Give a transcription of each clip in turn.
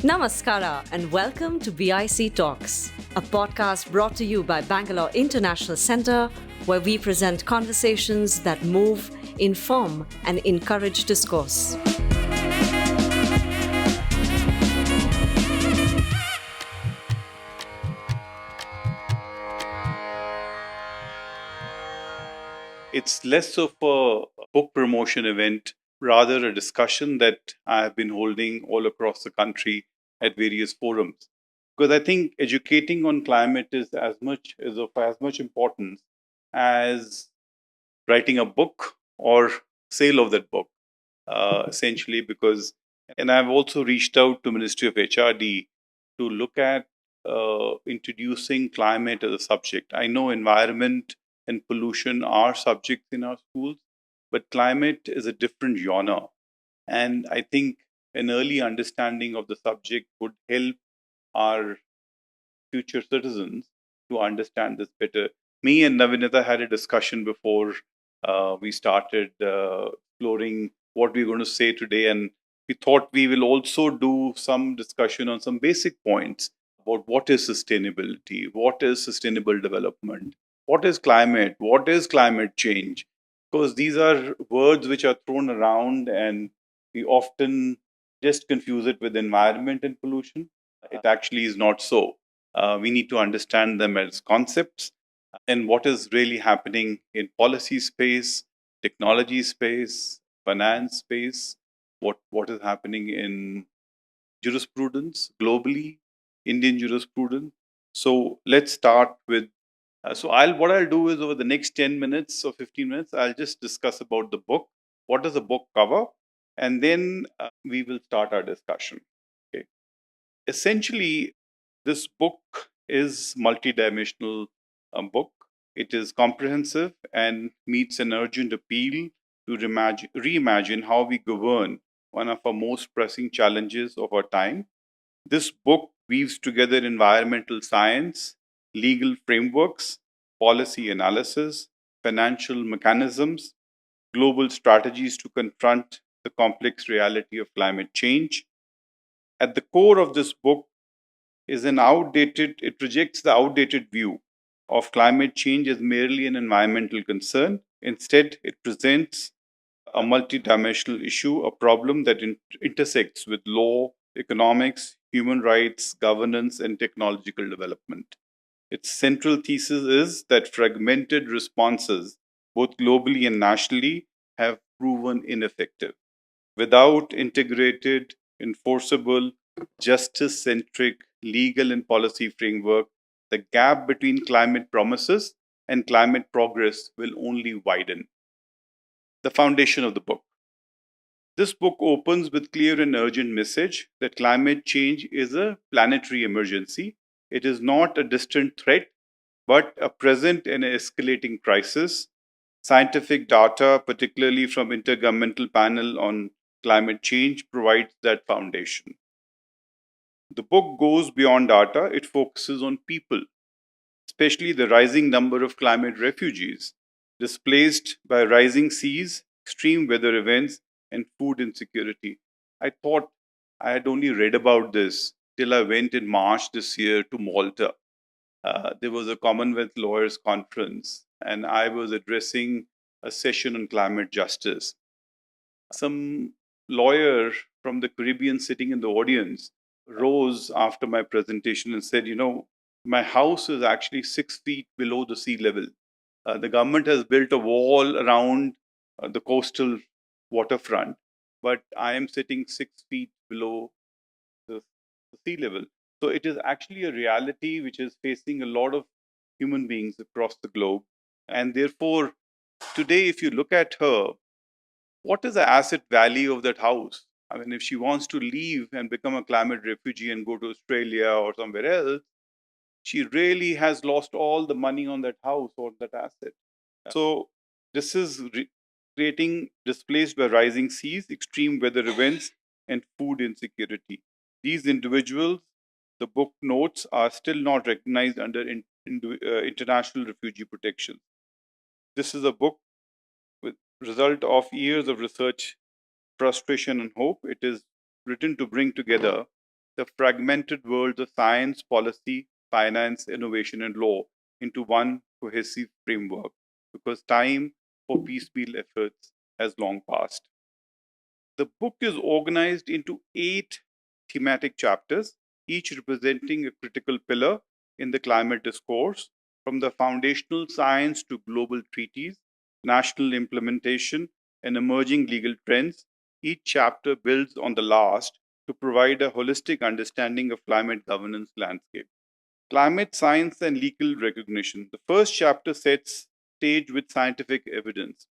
Namaskara and welcome to BIC Talks, a podcast brought to you by Bangalore International Centre, where we present conversations that move, inform, and encourage discourse. It's less of a book promotion event, rather a discussion that I have been holding all across the country at various forums. Because I think educating on climate is of as much importance as writing a book or sale of that book. Essentially, because and I've also reached out to Ministry of HRD to look at introducing climate as a subject. I know environment and pollution are subjects in our schools, but climate is a different genre. And I think an early understanding of the subject would help our future citizens to understand this better. Me and Navinita had a discussion before we started exploring what we're going to say today, and we thought we will also do some discussion on some basic points about what is sustainability, what is sustainable development, what is climate change, because these are words which are thrown around and we often just confuse it with environment and pollution. It actually is not so. We need to understand them as concepts and what is really happening in policy space, technology space, finance space, what is happening in jurisprudence globally, Indian jurisprudence. So let's start with. What I'll do is over the next 10 minutes or 15 minutes, I'll just discuss about the book. What does the book cover? And then we will start our discussion. Okay. Essentially, this book is multidimensional book. It is comprehensive and meets an urgent appeal to reimagine how we govern one of our most pressing challenges of our time. This book weaves together environmental science, legal frameworks, policy analysis, financial mechanisms, global strategies to confront the complex reality of climate change. At the core of this book it rejects the outdated view of climate change as merely an environmental concern. Instead, it presents a multidimensional issue, a problem that intersects with law, economics, human rights, governance, and technological development. Its central thesis is that fragmented responses, both globally and nationally, have proven ineffective. Without integrated, enforceable, justice centric legal and policy framework, the gap between climate promises and climate progress will only widen. The foundation of the book. This book opens with clear and urgent message that climate change is a planetary emergency. It is not a distant threat, but a present and escalating crisis. Scientific data, particularly from Intergovernmental Panel on Climate Change, provides that foundation. The book goes beyond data, it focuses on people, especially the rising number of climate refugees displaced by rising seas, extreme weather events, and food insecurity. I thought I had only read about this till I went in March this year to Malta. There was a Commonwealth Lawyers Conference, and I was addressing a session on climate justice. Some lawyer from the Caribbean sitting in the audience rose after my presentation and said, my house is actually 6 feet below the sea level. The government has built a wall around the coastal waterfront, but I am sitting 6 feet below the sea level. So it is actually a reality which is facing a lot of human beings across the globe. And therefore, today, if you look at her, what is the asset value of that house? I mean, if she wants to leave and become a climate refugee and go to Australia or somewhere else, she really has lost all the money on that house or that asset. So, this is creating displaced by rising seas, extreme weather events, and food insecurity. These individuals, the book notes, are still not recognized under international refugee protection. This is a book with result of years of research, frustration, and hope. It is written to bring together the fragmented worlds of science, policy, finance, innovation, and law into one cohesive framework because time for piecemeal efforts has long passed. The book is organized into 8 thematic chapters, each representing a critical pillar in the climate discourse, from the foundational science to global treaties, national implementation, and emerging legal trends. Each chapter builds on the last to provide a holistic understanding of climate governance landscape. Climate science and legal recognition. The first chapter sets stage with scientific evidence.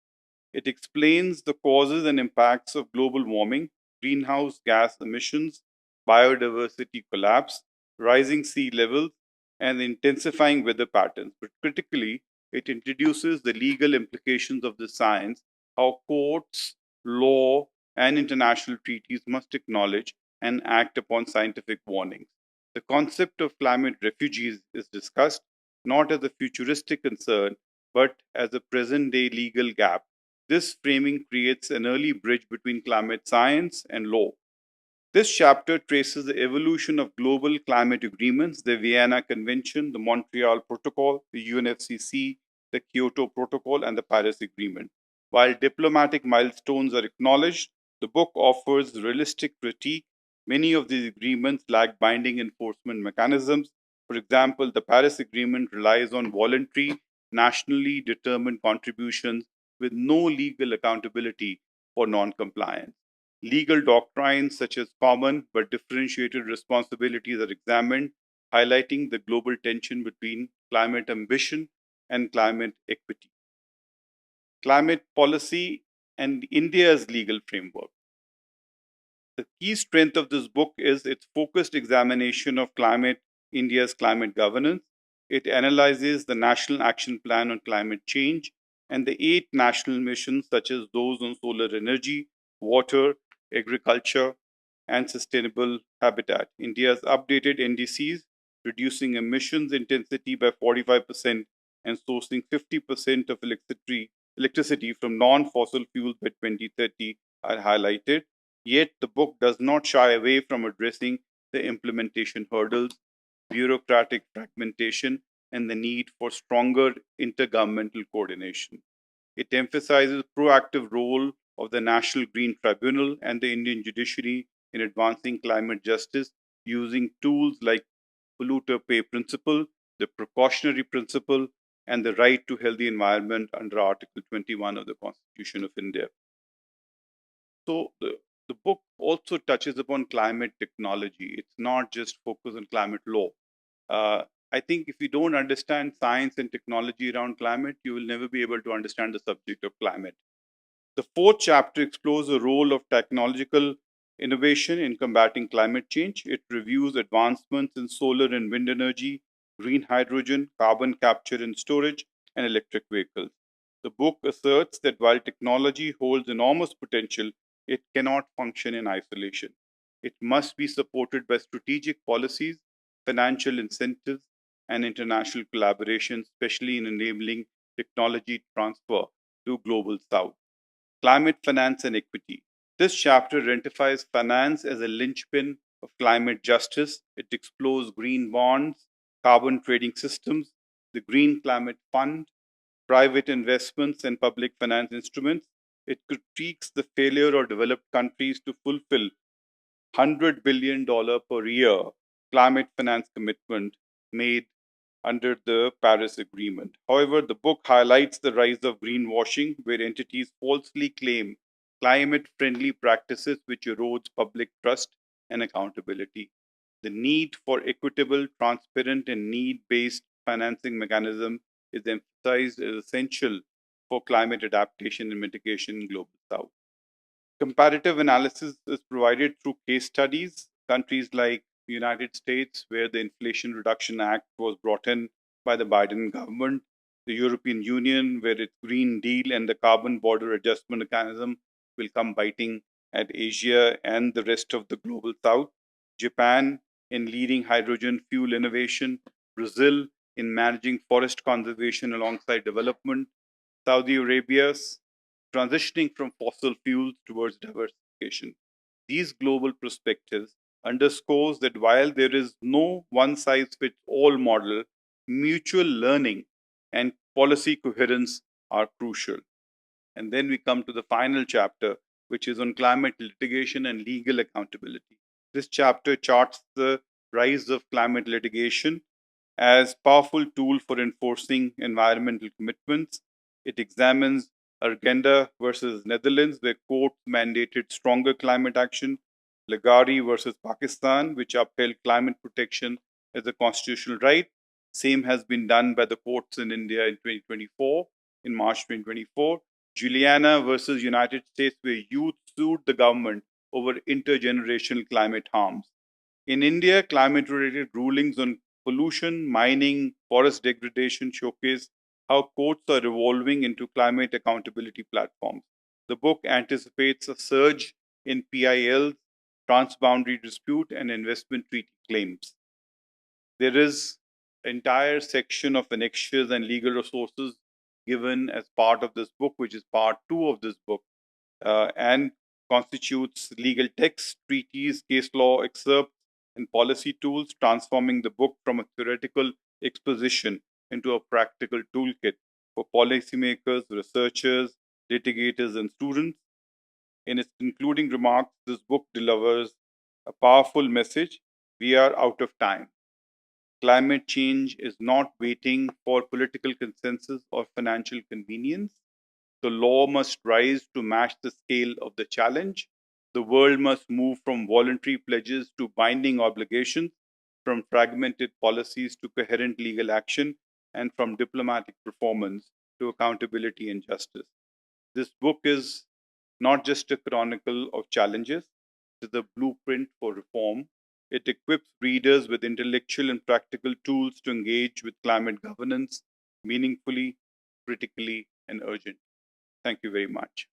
It explains the causes and impacts of global warming, greenhouse gas emissions, biodiversity collapse, rising sea levels, and intensifying weather patterns. But critically, it introduces the legal implications of the science, how courts, law, and international treaties must acknowledge and act upon scientific warnings. The concept of climate refugees is discussed not as a futuristic concern, but as a present day legal gap. This framing creates an early bridge between climate science and law. This chapter traces the evolution of global climate agreements, the Vienna Convention, the Montreal Protocol, the UNFCCC, the Kyoto Protocol, and the Paris Agreement. While diplomatic milestones are acknowledged, the book offers realistic critique. Many of these agreements lack binding enforcement mechanisms. For example, the Paris Agreement relies on voluntary, nationally determined contributions with no legal accountability for non-compliance. Legal doctrines such as common but differentiated responsibilities are examined, highlighting the global tension between climate ambition and climate equity. Climate policy and India's legal framework. The key strength of this book is its focused examination of India's climate governance. It analyzes the National Action Plan on Climate Change and the 8 national missions, such as those on solar energy, water, agriculture, and sustainable habitat. India's updated NDCs, reducing emissions intensity by 45% and sourcing 50% of electricity from non fossil fuels by 2030, are highlighted. Yet, the book does not shy away from addressing the implementation hurdles, bureaucratic fragmentation, and the need for stronger intergovernmental coordination. It emphasizes proactive role of the National Green Tribunal and the Indian judiciary in advancing climate justice using tools like polluter pay principle, the precautionary principle, and the right to healthy environment under Article 21 of the Constitution of India. So the book also touches upon climate technology. It's not just focused on climate law. I think if you don't understand science and technology around climate, you will never be able to understand the subject of climate. The fourth chapter explores the role of technological innovation in combating climate change. It reviews advancements in solar and wind energy, green hydrogen, carbon capture and storage, and electric vehicles. The book asserts that while technology holds enormous potential, it cannot function in isolation. It must be supported by strategic policies, financial incentives, and international collaboration, especially in enabling technology transfer to global south. Climate finance and equity. This chapter identifies finance as a linchpin of climate justice. It explores green bonds, carbon trading systems, the Green Climate Fund, private investments, and public finance instruments. It critiques the failure of developed countries to fulfill $100 billion per year climate finance commitment made under the Paris Agreement. However, the book highlights the rise of greenwashing, where entities falsely claim climate friendly practices which erodes public trust and accountability. The need for equitable, transparent, and need based financing mechanism is emphasized as essential for climate adaptation and mitigation in global south. Comparative analysis is provided through case studies. Countries like the United States, where the Inflation Reduction Act was brought in by the Biden government, the European Union, where its Green Deal and the Carbon Border Adjustment Mechanism will come biting at Asia and the rest of the global south, Japan in leading hydrogen fuel innovation, Brazil in managing forest conservation alongside development, Saudi Arabia's transitioning from fossil fuels towards diversification. These global perspectives underscores that while there is no one size fits all model, mutual learning and policy coherence are crucial. And then we come to the final chapter, which is on climate litigation and legal accountability. This chapter charts the rise of climate litigation as powerful tool for enforcing environmental commitments. It examines Urgenda versus Netherlands, where courts mandated stronger climate action, Lagari versus Pakistan, which upheld climate protection as a constitutional right. Same has been done by the courts in India in 2024, in March 2024. Juliana versus United States, where youth sued the government over intergenerational climate harms. In India, climate related rulings on pollution, mining, forest degradation showcase how courts are evolving into climate accountability platforms. The book anticipates a surge in PILs, transboundary dispute, and investment treaty claims. There is an entire section of annexures and legal resources given as part of this book, which is part two of this book, and constitutes legal texts, treaties, case law excerpts, and policy tools, transforming the book from a theoretical exposition into a practical toolkit for policymakers, researchers, litigators, and students. In its concluding remarks, this book delivers a powerful message: we are out of time. Climate change is not waiting for political consensus or financial convenience. The law must rise to match the scale of the challenge. The world must move from voluntary pledges to binding obligations, from fragmented policies to coherent legal action, and from diplomatic performance to accountability and justice. This book is not just a chronicle of challenges, it is a blueprint for reform. It equips readers with intellectual and practical tools to engage with climate governance meaningfully, critically, and urgently. Thank you very much.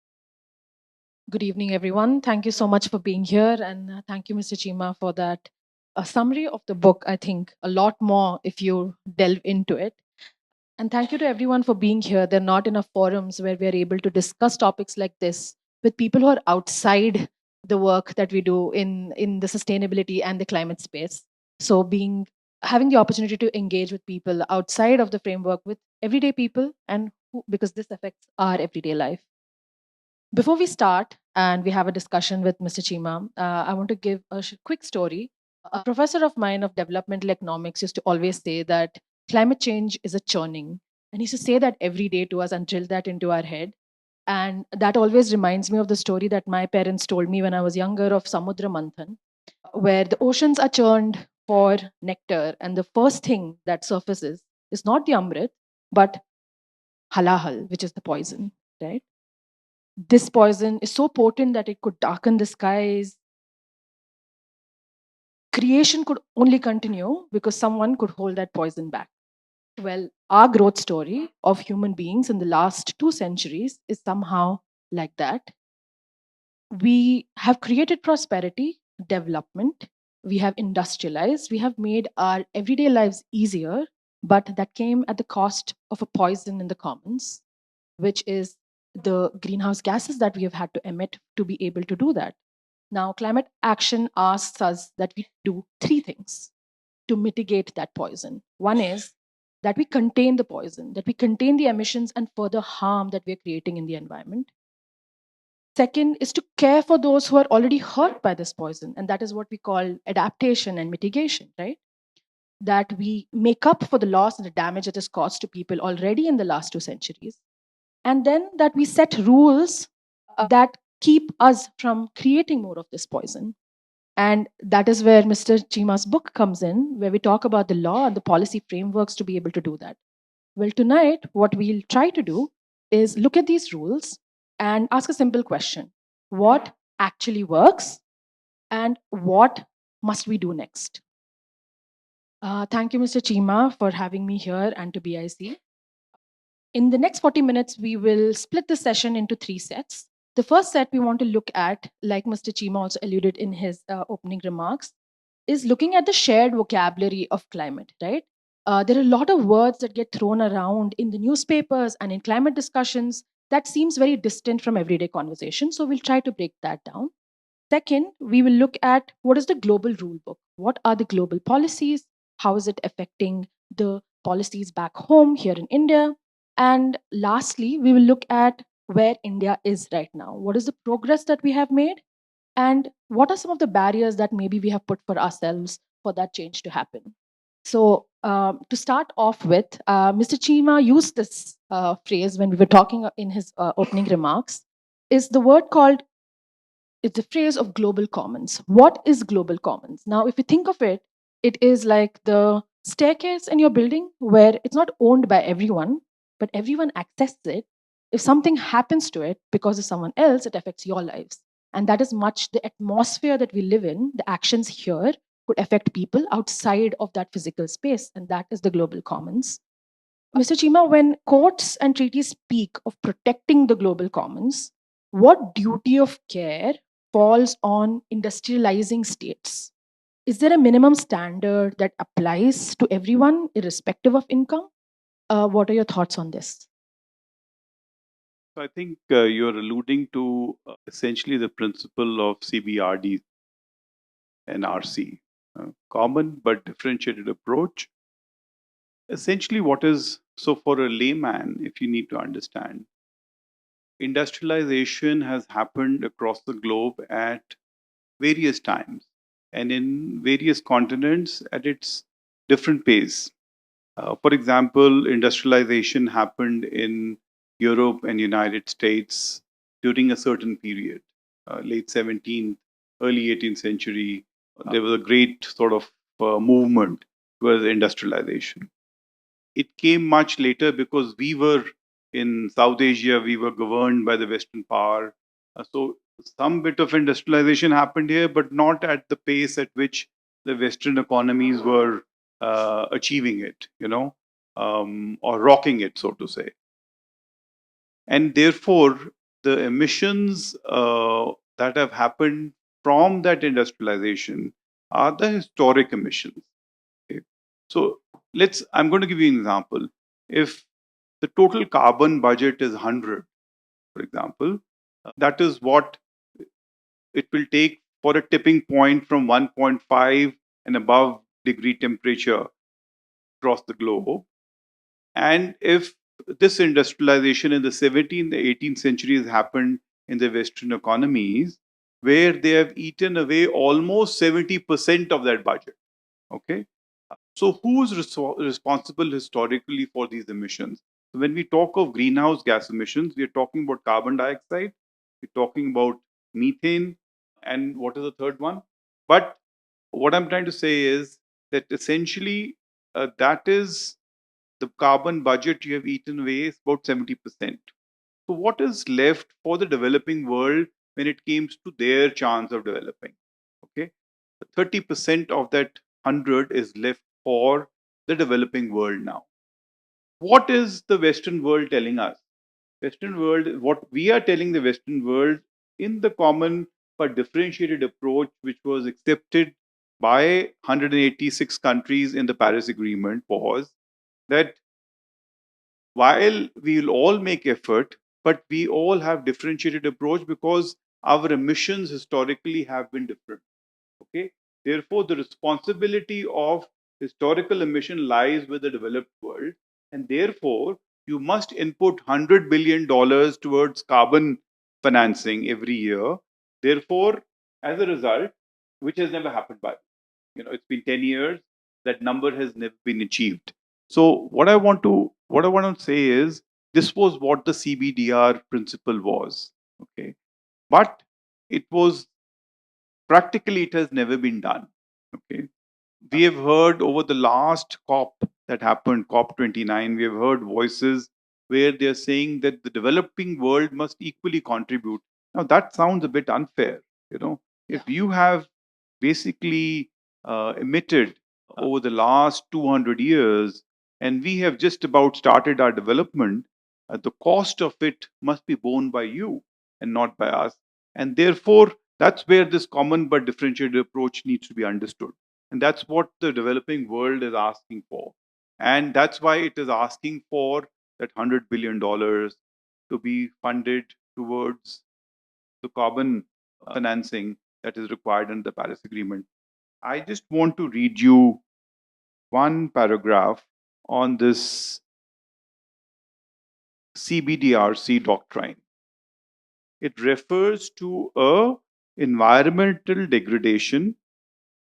Good evening, everyone. Thank you so much for being here. And thank you, Mr. Cheema, for that summary of the book. I think a lot more if you delve into it. And thank you to everyone for being here. There are not enough forums where we are able to discuss topics like this with people who are outside the work that we do in the sustainability and the climate space. So having the opportunity to engage with people outside of the framework with everyday people and because this affects our everyday life. Before we start and we have a discussion with Mr. Cheema, I want to give a quick story. A professor of mine of developmental economics used to always say that climate change is a churning. And he used to say that every day to us and drill that into our head. And that always reminds me of the story that my parents told me when I was younger of Samudra Manthan, where the oceans are churned for nectar. And the first thing that surfaces is not the amrit, but halahal, which is the poison, right? This poison is so potent that it could darken the skies. Creation could only continue because someone could hold that poison back. Well, our growth story of human beings in the last 2 centuries is somehow like that. We have created prosperity, development, we have industrialized, we have made our everyday lives easier, but that came at the cost of a poison in the commons, which is the greenhouse gases that we have had to emit to be able to do that. Now, climate action asks us that we do 3 things to mitigate that poison. One is that we contain the poison, that we contain the emissions and further harm that we're creating in the environment. Second is to care for those who are already hurt by this poison. And that is what we call adaptation and mitigation, right? That we make up for the loss and the damage that is caused to people already in the last 2 centuries. And then that we set rules that keep us from creating more of this poison. And that is where Mr. Cheema's book comes in, where we talk about the law and the policy frameworks to be able to do that. Well, tonight, what we'll try to do is look at these rules and ask a simple question. What actually works and what must we do next? Thank you, Mr. Cheema, for having me here and to BIC. In the next 40 minutes, we will split the session into 3 sets. The first set we want to look at, like Mr. Cheema also alluded in his opening remarks, is looking at the shared vocabulary of climate, right? There are a lot of words that get thrown around in the newspapers and in climate discussions that seems very distant from everyday conversation. So we'll try to break that down. Second, we will look at what is the global rule book? What are the global policies? How is it affecting the policies back home here in India? And lastly, we will look at where India is right now. What is the progress that we have made? And what are some of the barriers that maybe we have put for ourselves for that change to happen? So, to start off with, Mr. Cheema used this phrase when we were talking in his opening remarks, is the word called, it's a phrase of global commons. What is global commons? Now, if you think of it, it is like the staircase in your building where it's not owned by everyone, but everyone accesses it. If something happens to it because of someone else, it affects your lives. And that is much the atmosphere that we live in, the actions here could affect people outside of that physical space. And that is the global commons. Mr. Chima, when courts and treaties speak of protecting the global commons, what duty of care falls on industrializing states? Is there a minimum standard that applies to everyone, irrespective of income? What are your thoughts on this? So I think you're alluding to essentially the principle of CBRD and RC, common but differentiated approach. Essentially, what is so for a layman, if you need to understand, industrialization has happened across the globe at various times and in various continents at its different pace. For example, industrialization happened in Europe and United States during a certain period, late 17th, early 18th century. There was a great sort of movement towards industrialization. It came much later because we were in South Asia, we were governed by the Western power. So some bit of industrialization happened here, but not at the pace at which the Western economies were achieving it, or rocking it, so to say. And therefore, the emissions that have happened from that industrialization are the historic emissions. Okay? So I'm going to give you an example. If the total carbon budget is 100, for example, that is what it will take for a tipping point from 1.5 and above degree temperature across the globe. And if this industrialization in the 17th, the 18th centuries happened in the Western economies, where they have eaten away almost 70% of that budget. Okay. So who's responsible historically for these emissions? So when we talk of greenhouse gas emissions, we are talking about carbon dioxide, we're talking about methane, and what is the third one? But what I'm trying to say is that essentially that is the carbon budget you have eaten away is about 70%. So what is left for the developing world when it comes to their chance of developing? Okay, 30% of that 100 is left for the developing world now. What is the Western world telling us? Western world, what we are telling the Western world in the common but differentiated approach, which was accepted by 186 countries in the Paris Agreement, was that while we will all make effort, but we all have differentiated approach because our emissions historically have been different. Okay. Therefore, the responsibility of historical emission lies with the developed world, and therefore you must input $100 billion towards carbon financing every year. Therefore, as a result, which has never happened by, it's been 10 years, that number has never been achieved. So what I want to say is this was what the CBDR principle was. Okay, but it was practically it has never been done. Okay, we have heard over the last COP that happened, COP 29, we have heard voices where they are saying that the developing world must equally contribute. Now that sounds a bit unfair. If you have basically emitted over the last 200 years and we have just about started our development, the cost of it must be borne by you and not by us. And therefore, that's where this common but differentiated approach needs to be understood. And that's what the developing world is asking for. And that's why it is asking for that $100 billion to be funded towards the carbon financing that is required under the Paris Agreement. I just want to read you one paragraph on this CBDRC doctrine. It refers to a environmental degradation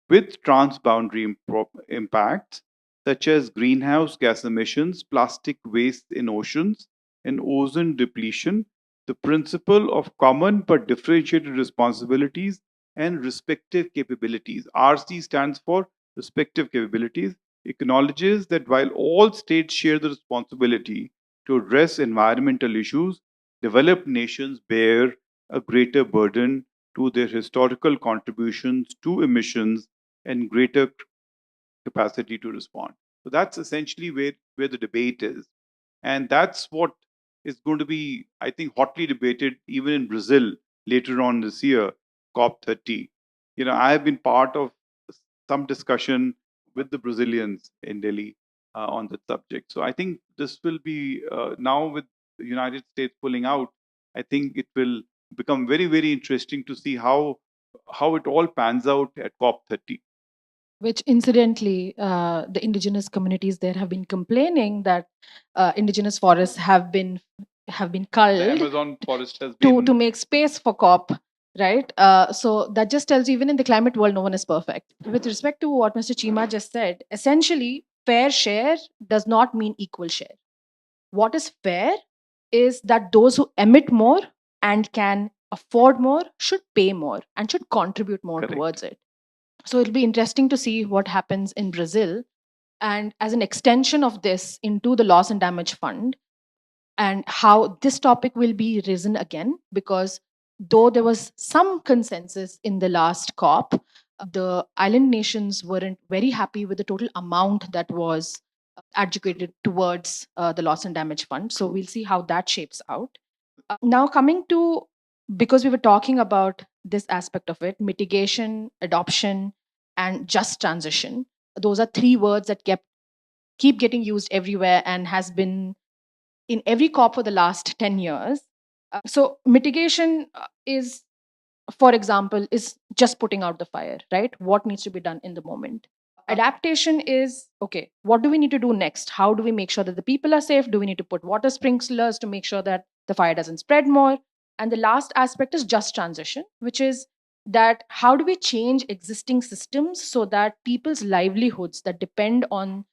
with transboundary impacts such as greenhouse gas emissions, plastic waste in oceans, and ozone depletion, the principle of common but differentiated responsibilities and respective capabilities. RC stands for respective capabilities, acknowledges that while all states share the responsibility to address environmental issues, developed nations bear a greater burden to their historical contributions to emissions and greater capacity to respond. So that's essentially where the debate is. And that's what is going to be, I think, hotly debated even in Brazil later on this year, COP30. I have been part of some discussion with the Brazilians in Delhi on the subject. So I think this will be now with the United States pulling out, I think it will become very, very interesting to see how it all pans out at COP30. Which incidentally, the indigenous communities there have been complaining that indigenous forests have been The culled Amazon forest has been to make space for COP, right? So that just tells you, even in the climate world, no one is perfect. With respect to what Mr. Cheema just said, essentially, fair share does not mean equal share. What is fair is that those who emit more and can afford more should pay more and should contribute more Correct. towards it. So it'll be interesting to see what happens in Brazil, and as an extension of this into the loss and damage fund, and how this topic will be risen again, because though there was some consensus in the last COP, the island nations weren't very happy with the total amount that was adjudicated towards the loss and damage fund. So we'll see how that shapes out. Now, coming to, because we were talking about this aspect of it, mitigation, adoption, and just transition. Those are three words that keep getting used everywhere and has been in every COP for the last 10 years. So mitigation is, for example, is just putting out the fire, right? What needs to be done in the moment. Adaptation is, okay, what do we need to do next? How do we make sure that the people are safe? Do we need to put water sprinklers to make sure that the fire doesn't spread more? And the last aspect is just transition, which is that how do we change existing systems so that people's livelihoods that depend on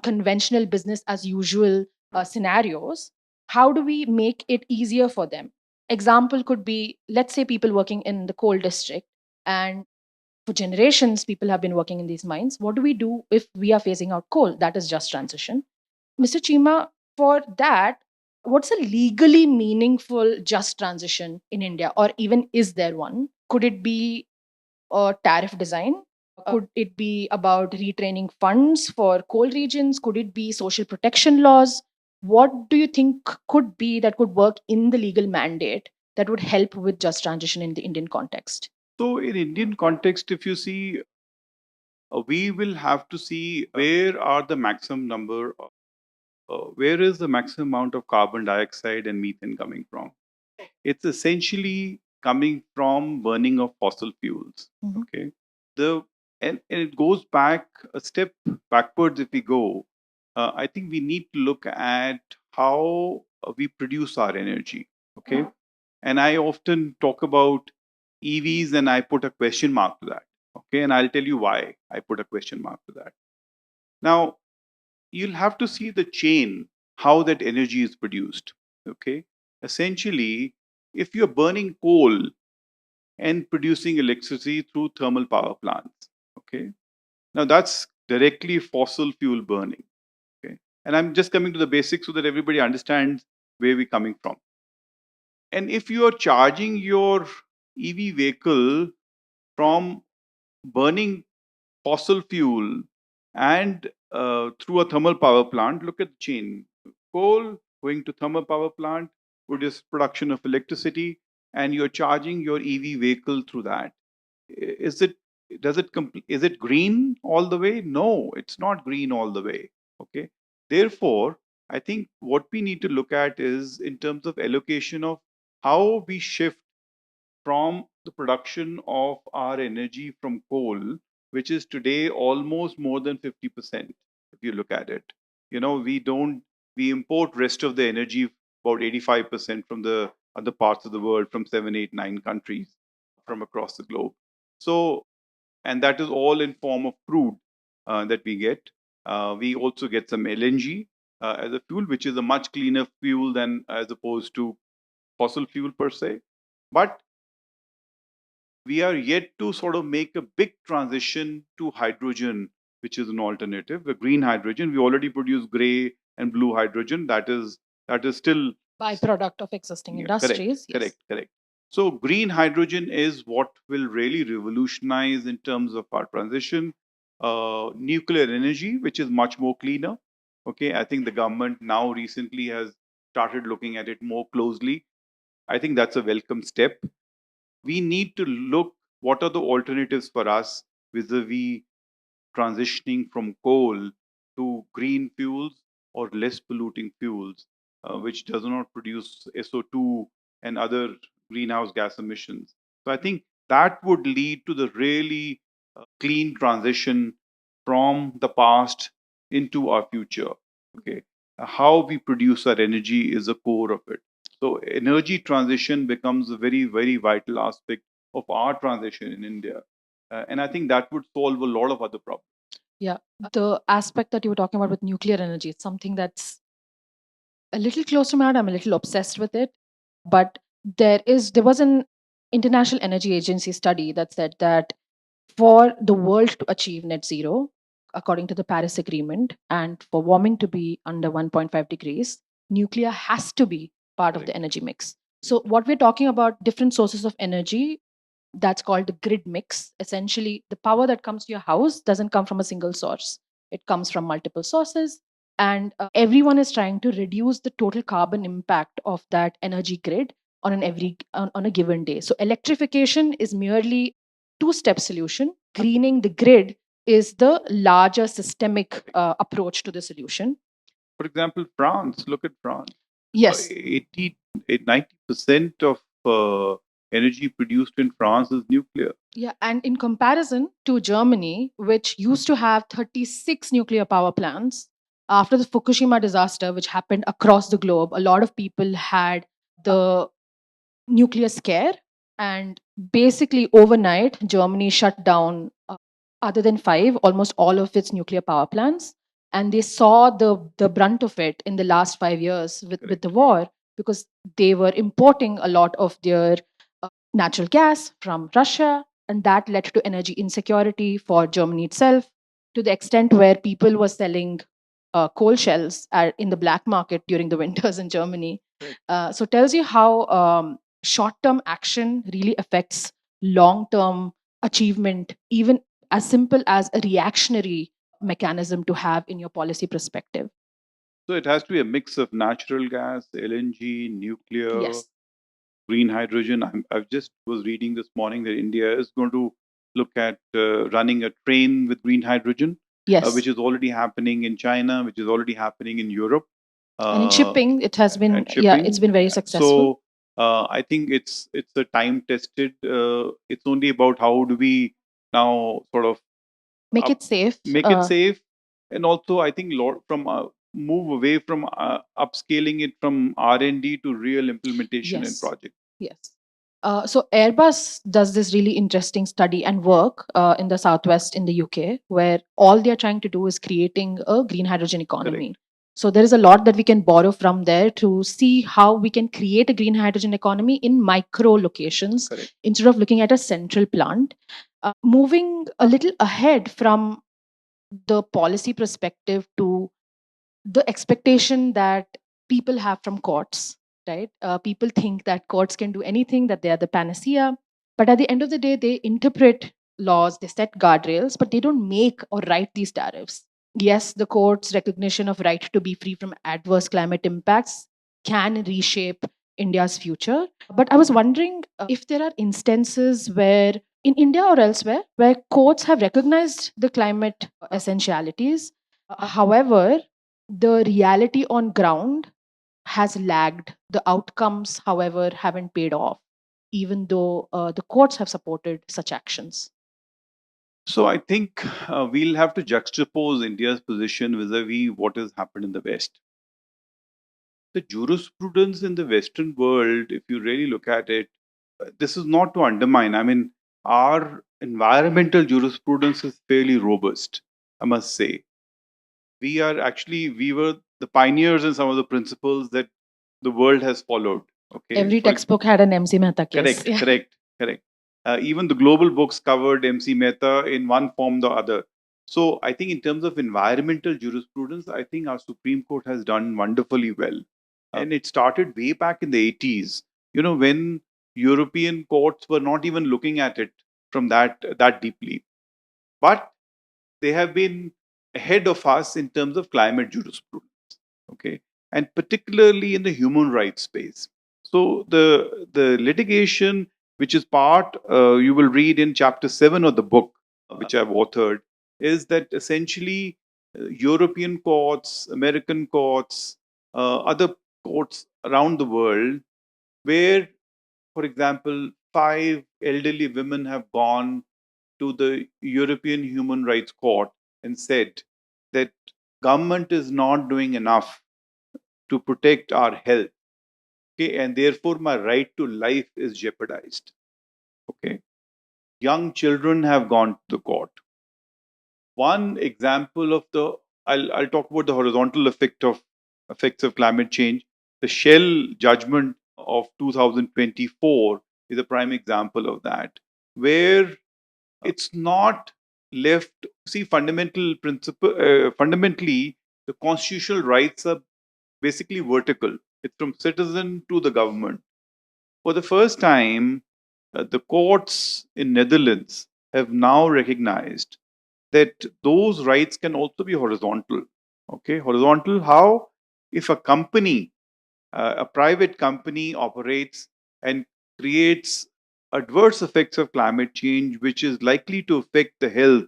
conventional business as usual scenarios, how do we make it easier for them? Example could be, let's say, people working in the coal district, and for generations people have been working in these mines. What do we do if we are phasing out coal? That is just transition. Mr. Cheema, for that, what's a legally meaningful just transition in India, or even is there one? Could it be a tariff design? Could it be about retraining funds for coal regions? Could it be social protection laws? What do you think could be that could work in the legal mandate that would help with just transition in the Indian context? So, in Indian context, if you see, we will have to see where are the maximum number, where is the maximum amount of carbon dioxide and methane coming from? It's essentially coming from burning of fossil fuels. Mhm. Okay, and it goes back a step backwards. If we go, I think we need to look at how we produce our energy. Okay, and I often talk about EVs, and I put a question mark to that. Okay, and I'll tell you why I put a question mark to that. Now, you'll have to see the chain, how that energy is produced. Okay, essentially, if you're burning coal and producing electricity through thermal power plants, okay, now that's directly fossil fuel burning. Okay, and I'm just coming to the basics so that everybody understands where we're coming from. And if you are charging your EV vehicle from burning fossil fuel and through a thermal power plant, look at the chain. Coal going to thermal power plant, production of electricity, and you're charging your EV vehicle through that. Is it is it green all the way? No, it's not green all the way. Okay. Therefore, I think what we need to look at is in terms of allocation of how we shift from the production of our energy from coal, which is today almost more than 50%, if you look at it. We import rest of the energy, about 85% from the other parts of the world, from 7, 8, 9 countries from across the globe. So, and that is all in form of crude that we get. We also get some LNG as a fuel, which is a much cleaner fuel than as opposed to fossil fuel per se. But we are yet to sort of make a big transition to hydrogen, which is an alternative. The green hydrogen, we already produce gray and blue hydrogen. That is still Byproduct of existing industries. Correct. So green hydrogen is what will really revolutionize in terms of our transition. Nuclear energy, which is much more cleaner. Okay, I think the government now recently has started looking at it more closely. I think that's a welcome step. We need to look what are the alternatives for us vis-a-vis transitioning from coal to green fuels or less polluting fuels, which does not produce SO2 and other greenhouse gas emissions. So I think that would lead to the really clean transition from the past into our future. Okay, how we produce our energy is the core of it. So energy transition becomes a very, very vital aspect of our transition in India. And I think that would solve a lot of other problems. Yeah, the aspect that you were talking about with nuclear energy, it's something that's a little close to my heart. I'm a little obsessed with it. But there was an International Energy Agency study that said that for the world to achieve net zero, according to the Paris Agreement, and for warming to be under 1.5 degrees, nuclear has to be part of the energy mix. So what we're talking about, different sources of energy, that's called the grid mix. Essentially, the power that comes to your house doesn't come from a single source. It comes from multiple sources. And everyone is trying to reduce the total carbon impact of that energy grid on a given day. So electrification is merely two-step solution. Greening the grid is the larger systemic approach to the solution. For example, France, look at France. Yes. 90% of energy produced in France is nuclear. Yeah, and in comparison to Germany, which used to have 36 nuclear power plants, after the Fukushima disaster, which happened across the globe, a lot of people had the nuclear scare. And basically, overnight, Germany shut down, other than 5, almost all of its nuclear power plants. And they saw the brunt of it in the last 5 years with the war, because they were importing a lot of their natural gas from Russia. And that led to energy insecurity for Germany itself, to the extent where people were selling coal shells in the black market during the winters in Germany. So tells you how short-term action really affects long-term achievement, even as simple as a reactionary mechanism to have in your policy perspective. So it has to be a mix of natural gas, LNG, nuclear, Yes. green hydrogen. I just was reading this morning that India is going to look at running a train with green hydrogen, Yes. which is already happening in China, which is already happening in Europe. And in shipping, it has been, it's been very successful. So I think it's a time tested. It's only about how do we now sort of make it safe, and also I think from move away from upscaling it from R&D to real implementation in project. Yes. So Airbus does this really interesting study and work in the Southwest in the UK, where all they're trying to do is creating a green hydrogen economy. Correct. So there is a lot that we can borrow from there to see how we can create a green hydrogen economy in micro locations. Correct. Instead of looking at a central plant. Moving a little ahead from the policy perspective to the expectation that people have from courts, right? People think that courts can do anything, that they are the panacea. But at the end of the day, they interpret laws, they set guardrails, but they don't make or write these tariffs. Yes, the court's recognition of right to be free from adverse climate impacts can reshape India's future. But I was wondering if there are instances where, in India or elsewhere, where courts have recognized the climate essentialities. However, the reality on ground has lagged. The outcomes, however, haven't paid off. even though the courts have supported such actions? So I think we'll have to juxtapose India's position vis-a-vis what has happened in the West. The jurisprudence in the Western world, if you really look at it, this is not to undermine. I mean, our environmental jurisprudence is fairly robust, I must say. We were the pioneers in some of the principles that the world has followed. Okay. Every textbook had an MC Mehta case. Correct, Yeah. correct. Even the global books covered MC Mehta in one form or the other. So I think in terms of environmental jurisprudence, I think our Supreme Court has done wonderfully well. And it started way back in the 80s, when European courts were not even looking at it from that deeply. But they have been ahead of us in terms of climate jurisprudence. Okay. And particularly in the human rights space. So the litigation, which is part, you will read in chapter 7 of the book, which I've authored, is that essentially European courts, American courts, other courts around the world, where, for example, 5 elderly women have gone to the European Human Rights Court and said that government is not doing enough to protect our health. Okay, and therefore my right to life is jeopardized. Okay, young children have gone to the court. One example of I'll talk about the horizontal effects of climate change. The Shell judgment of 2024 is a prime example of that, where it's not left. See, fundamentally, the constitutional rights are basically vertical. It's from citizen to the government. For the first time, the courts in Netherlands have now recognized that those rights can also be horizontal. Okay, horizontal how? If a company, a private company operates and creates adverse effects of climate change, which is likely to affect the health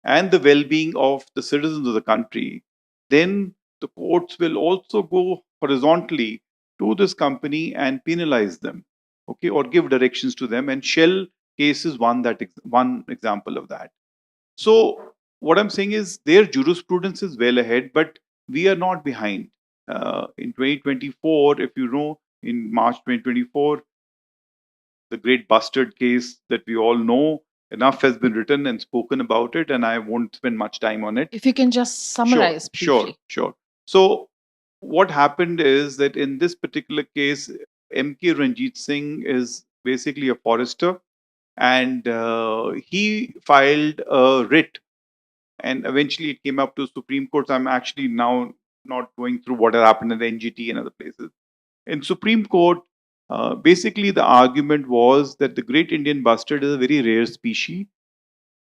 and the well-being of the citizens of the country, then the courts will also go horizontally to this company and penalize them, okay, or give directions to them. And Shell case is one example of that. So what I'm saying is their jurisprudence is well ahead, but we are not behind. In 2024, if you know, in March 2024, the great bustard case that we all know, enough has been written and spoken about it, and I won't spend much time on it. If you can just summarize briefly. Sure. So what happened is that in this particular case, M.K. Ranjit Singh is basically a forester, and he filed a writ, and eventually it came up to Supreme Court. So I'm actually now not going through what had happened at the NGT and other places. In Supreme Court, basically the argument was that the great Indian bustard is a very rare species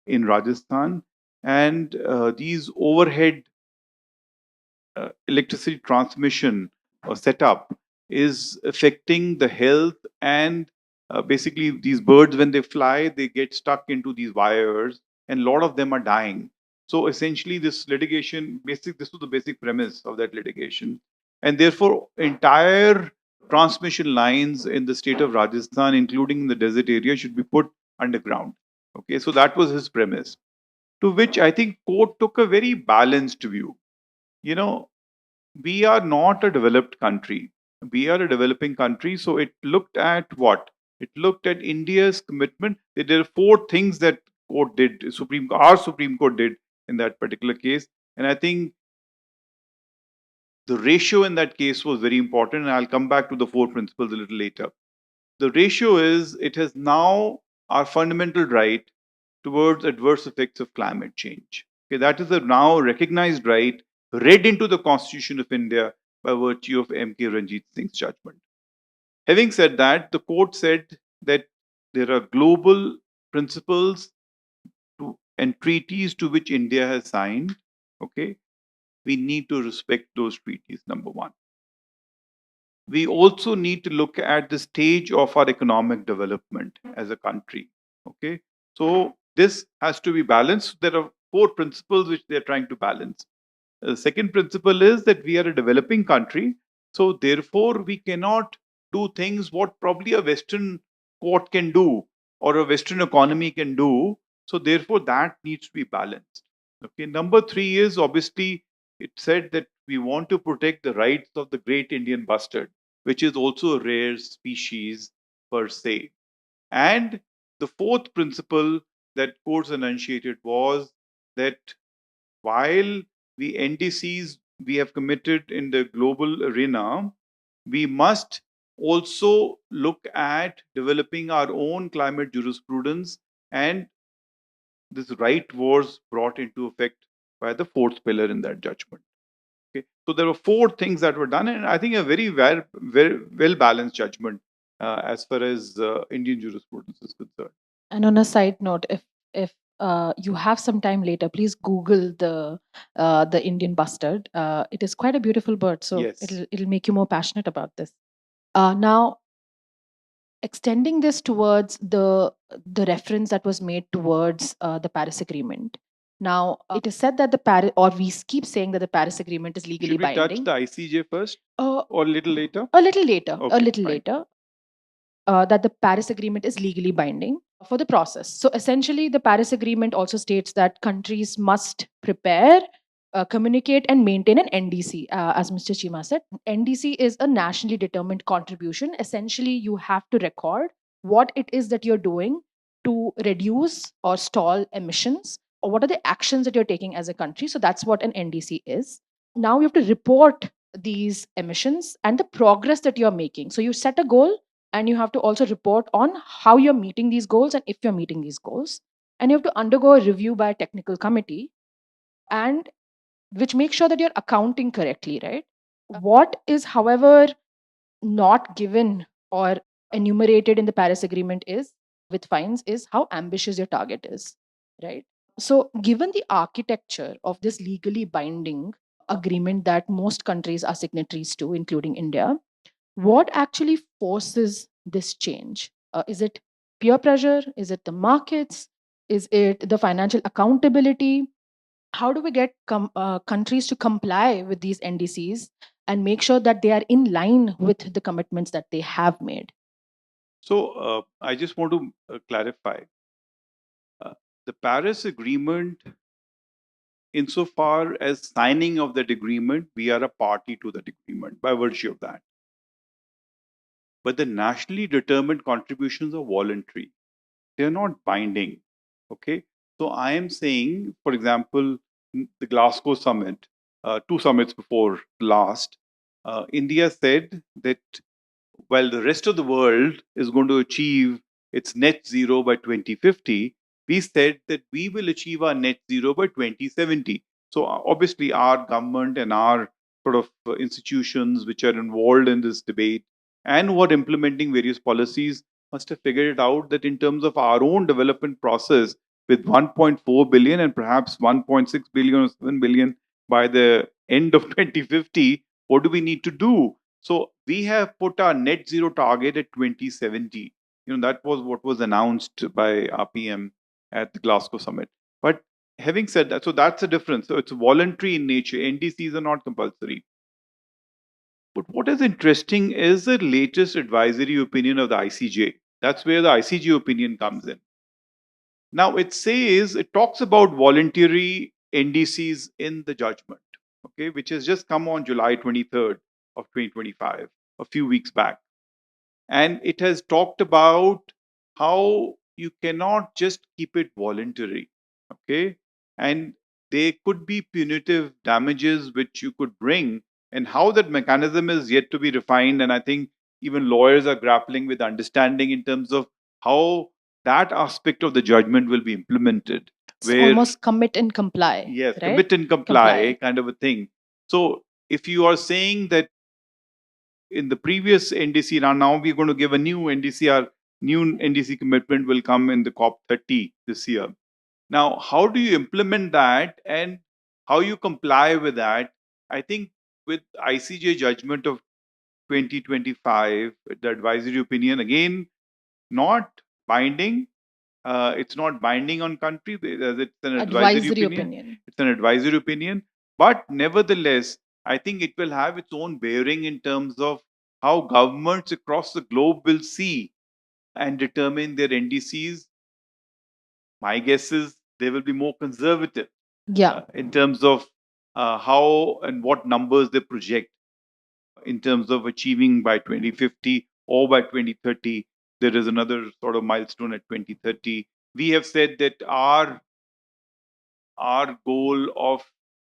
in Rajasthan, and these overhead electricity transmission or setup is affecting the health, and basically these birds, when they fly, they get stuck into these wires, and a lot of them are dying. So essentially this litigation, this was the basic premise of that litigation, and therefore entire transmission lines in the state of Rajasthan, including the desert area, should be put underground. Okay, so that was his premise, to which I think court took a very balanced view. You know, we are not a developed country. We are a developing country. So it looked at what? It looked at India's commitment. There are 4 things that court did, our Supreme Court did in that particular case. And I think the ratio in that case was very important. And I'll come back to the 4 principles a little later. The ratio is it has now our fundamental right towards adverse effects of climate change. Okay, that is a now recognized right read into the Constitution of India by virtue of M.K. Ranjit Singh's judgment. Having said that, the court said that there are global principles and treaties to which India has signed. Okay, we need to respect those treaties, number one. We also need to look at the stage of our economic development as a country. Okay, so this has to be balanced. There are 4 principles which they are trying to balance. The second principle is that we are a developing country, so therefore we cannot do things what probably a Western court can do or a Western economy can do. So therefore, that needs to be balanced. Okay. Number three is obviously it said that we want to protect the rights of the great Indian bustard, which is also a rare species per se. And the fourth principle that courts enunciated was that while we NDCs we have committed in the global arena, we must also look at developing our own climate jurisprudence, and this right was brought into effect by the fourth pillar in that judgment. Okay, so there were four things that were done, and I think a very well balanced judgment as far as Indian jurisprudence is concerned. And on a side note, if you have some time later, please Google the Indian bustard. It is quite a beautiful bird, so Yes. it'll make you more passionate about this. Now, extending this towards the reference that was made towards the Paris Agreement. Now, it is said that the Paris, or we keep saying that the Paris Agreement is legally Should we binding. touch the ICJ first or a little later? A little later. Okay, a little fine. later. That the Paris Agreement is legally binding for the process. So essentially, the Paris Agreement also states that countries must prepare, communicate, and maintain an NDC. As Mr. Cheema said, NDC is a nationally determined contribution. Essentially, you have to record what it is that you're doing to reduce or stall emissions, or what are the actions that you're taking as a country. So that's what an NDC is. Now you have to report these emissions and the progress that you're making. So you set a goal, and you have to also report on how you're meeting these goals and if you're meeting these goals. And you have to undergo a review by a technical committee, and which makes sure that you're accounting correctly, right? What is, however, not given or enumerated in the Paris Agreement is, with fines, is how ambitious your target is, right? So, given the architecture of this legally binding agreement that most countries are signatories to, including India, what actually forces this change? Is it peer pressure? Is it the markets? Is it the financial accountability? How do we get countries to comply with these NDCs and make sure that they are in line with the commitments that they have made? So I just want to clarify. The Paris Agreement, insofar as signing of that agreement, we are a party to that agreement by virtue of that. But the nationally determined contributions are voluntary. They are not binding. Okay. So I am saying, for example, the Glasgow summit, 2 summits before last, India said that while the rest of the world is going to achieve its net zero by 2050, we said that we will achieve our net zero by 2070. So obviously, our government and our sort of institutions which are involved in this debate and who are implementing various policies must have figured it out that in terms of our own development process, with 1.4 billion and perhaps 1.6 billion or 7 billion by the end of 2050, what do we need to do? So we have put our net zero target at 2070. That was what was announced by our PM at the Glasgow summit. But having said that, so that's a difference. So it's voluntary in nature. NDCs are not compulsory. But what is interesting is the latest advisory opinion of the ICJ. That's where the ICJ opinion comes in. Now it talks about voluntary NDCs in the judgment, okay, which has just come on July 23rd of 2025, a few weeks back. And it has talked about how you cannot just keep it voluntary, okay? And there could be punitive damages which you could bring, and how that mechanism is yet to be refined. And I think even lawyers are grappling with understanding in terms of how that aspect of the judgment will be implemented. It's almost commit and comply. Yes, right? commit and comply kind of a thing. So if you are saying that in the previous NDC, now we're going to give a new NDC, our new NDC commitment will come in the COP30 this year. Now, how do you implement that and how you comply with that? I think with ICJ judgment of 2025, the advisory opinion, again, not binding. It's not binding on country. It's an advisory opinion. It's an advisory opinion. But nevertheless, I think it will have its own bearing in terms of how governments across the globe will see and determine their NDCs, my guess is they will be more conservative in terms of how and what numbers they project in terms of achieving by 2050 or by 2030. There is another sort of milestone at 2030. We have said that our goal of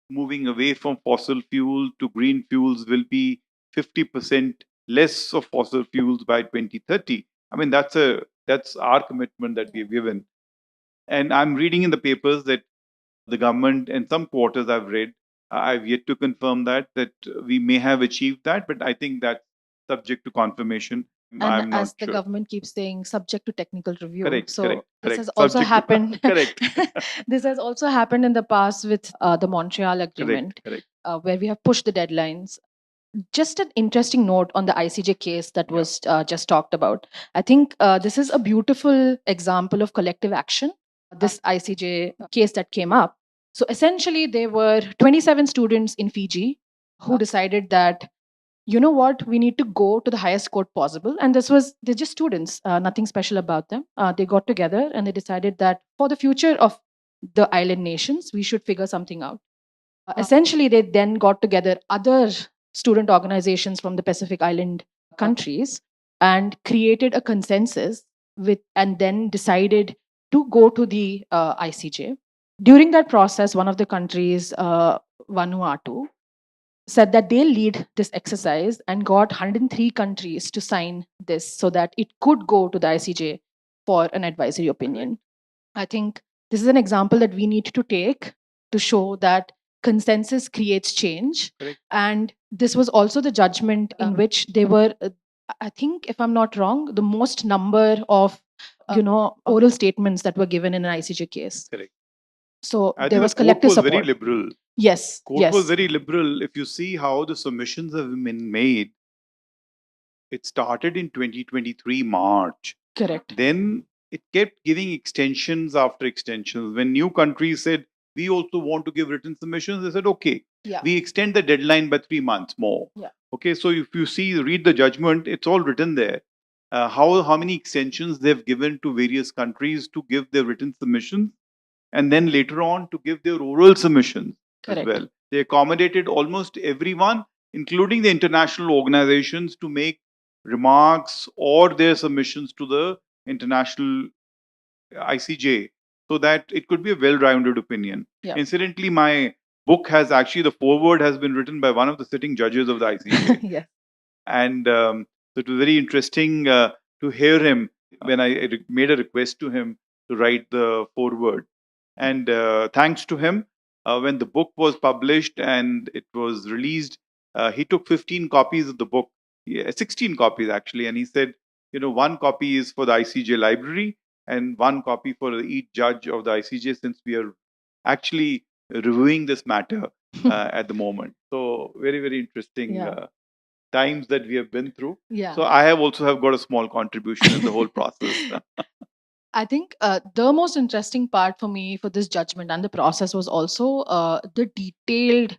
moving away from fossil fuel to green fuels will be 50% less of fossil fuels by 2030. I mean, that's our commitment that we've given. And I'm reading in the papers that the government, and some quarters I've read, I've yet to confirm that we may have achieved that, but I think that's subject to confirmation. And I'm not as the sure. government keeps saying, subject to technical review. Correct, So correct, this correct. has also Subject to- happened. Correct. This has also happened in the past with the Montreal Agreement, Correct. where we have pushed the deadlines. Just an interesting note on the ICJ case that was just talked about. I think this is a beautiful example of collective action. This ICJ case that came up. So essentially, there were 27 students in Fiji who decided that, you know what, we need to go to the highest court possible. And they're just students, nothing special about them. They got together and they decided that for the future of the island nations, we should figure something out. Essentially, they then got together other student organizations from the Pacific Island countries and created a consensus and then decided to go to the ICJ. During that process, one of the countries, Vanuatu, said that they'll lead this exercise and got 103 countries to sign this so that it could go to the ICJ for an advisory opinion. I think this is an example that we need to take to show that consensus creates change. Correct. And this was also the judgment in which they were, I think, if I'm not wrong, the most number of oral statements that were given in an ICJ case. Correct. So I there think was the court collective was support. very liberal. Yes. Court was very liberal. If you see how the submissions have been made, it started in 2023 March. Correct. Then it kept giving extensions after extensions. When new countries said, we also want to give written submissions, they said, okay, we extend the deadline by 3 months more. Okay, so if you read the judgment, it's all written there. How many extensions they've given to various countries to give their written submissions, and then later on to give their oral submissions as well. They accommodated almost everyone, including the international organizations, to make remarks or their submissions to the international ICJ so that it could be a well-rounded opinion. Incidentally, my book has actually, the foreword has been written by one of the sitting judges of the ICJ. And so it was very interesting to hear him when I made a request to him to write the foreword. And thanks to him, when the book was published and it was released, he took 15 copies of the book, 16 copies actually, and he said, one copy is for the ICJ library and one copy for each judge of the ICJ, since we are actually reviewing this matter at the moment. So very, very interesting times that we have been through. So I have got a small contribution in the whole process. I think the most interesting part for me for this judgment and the process was also the detailed,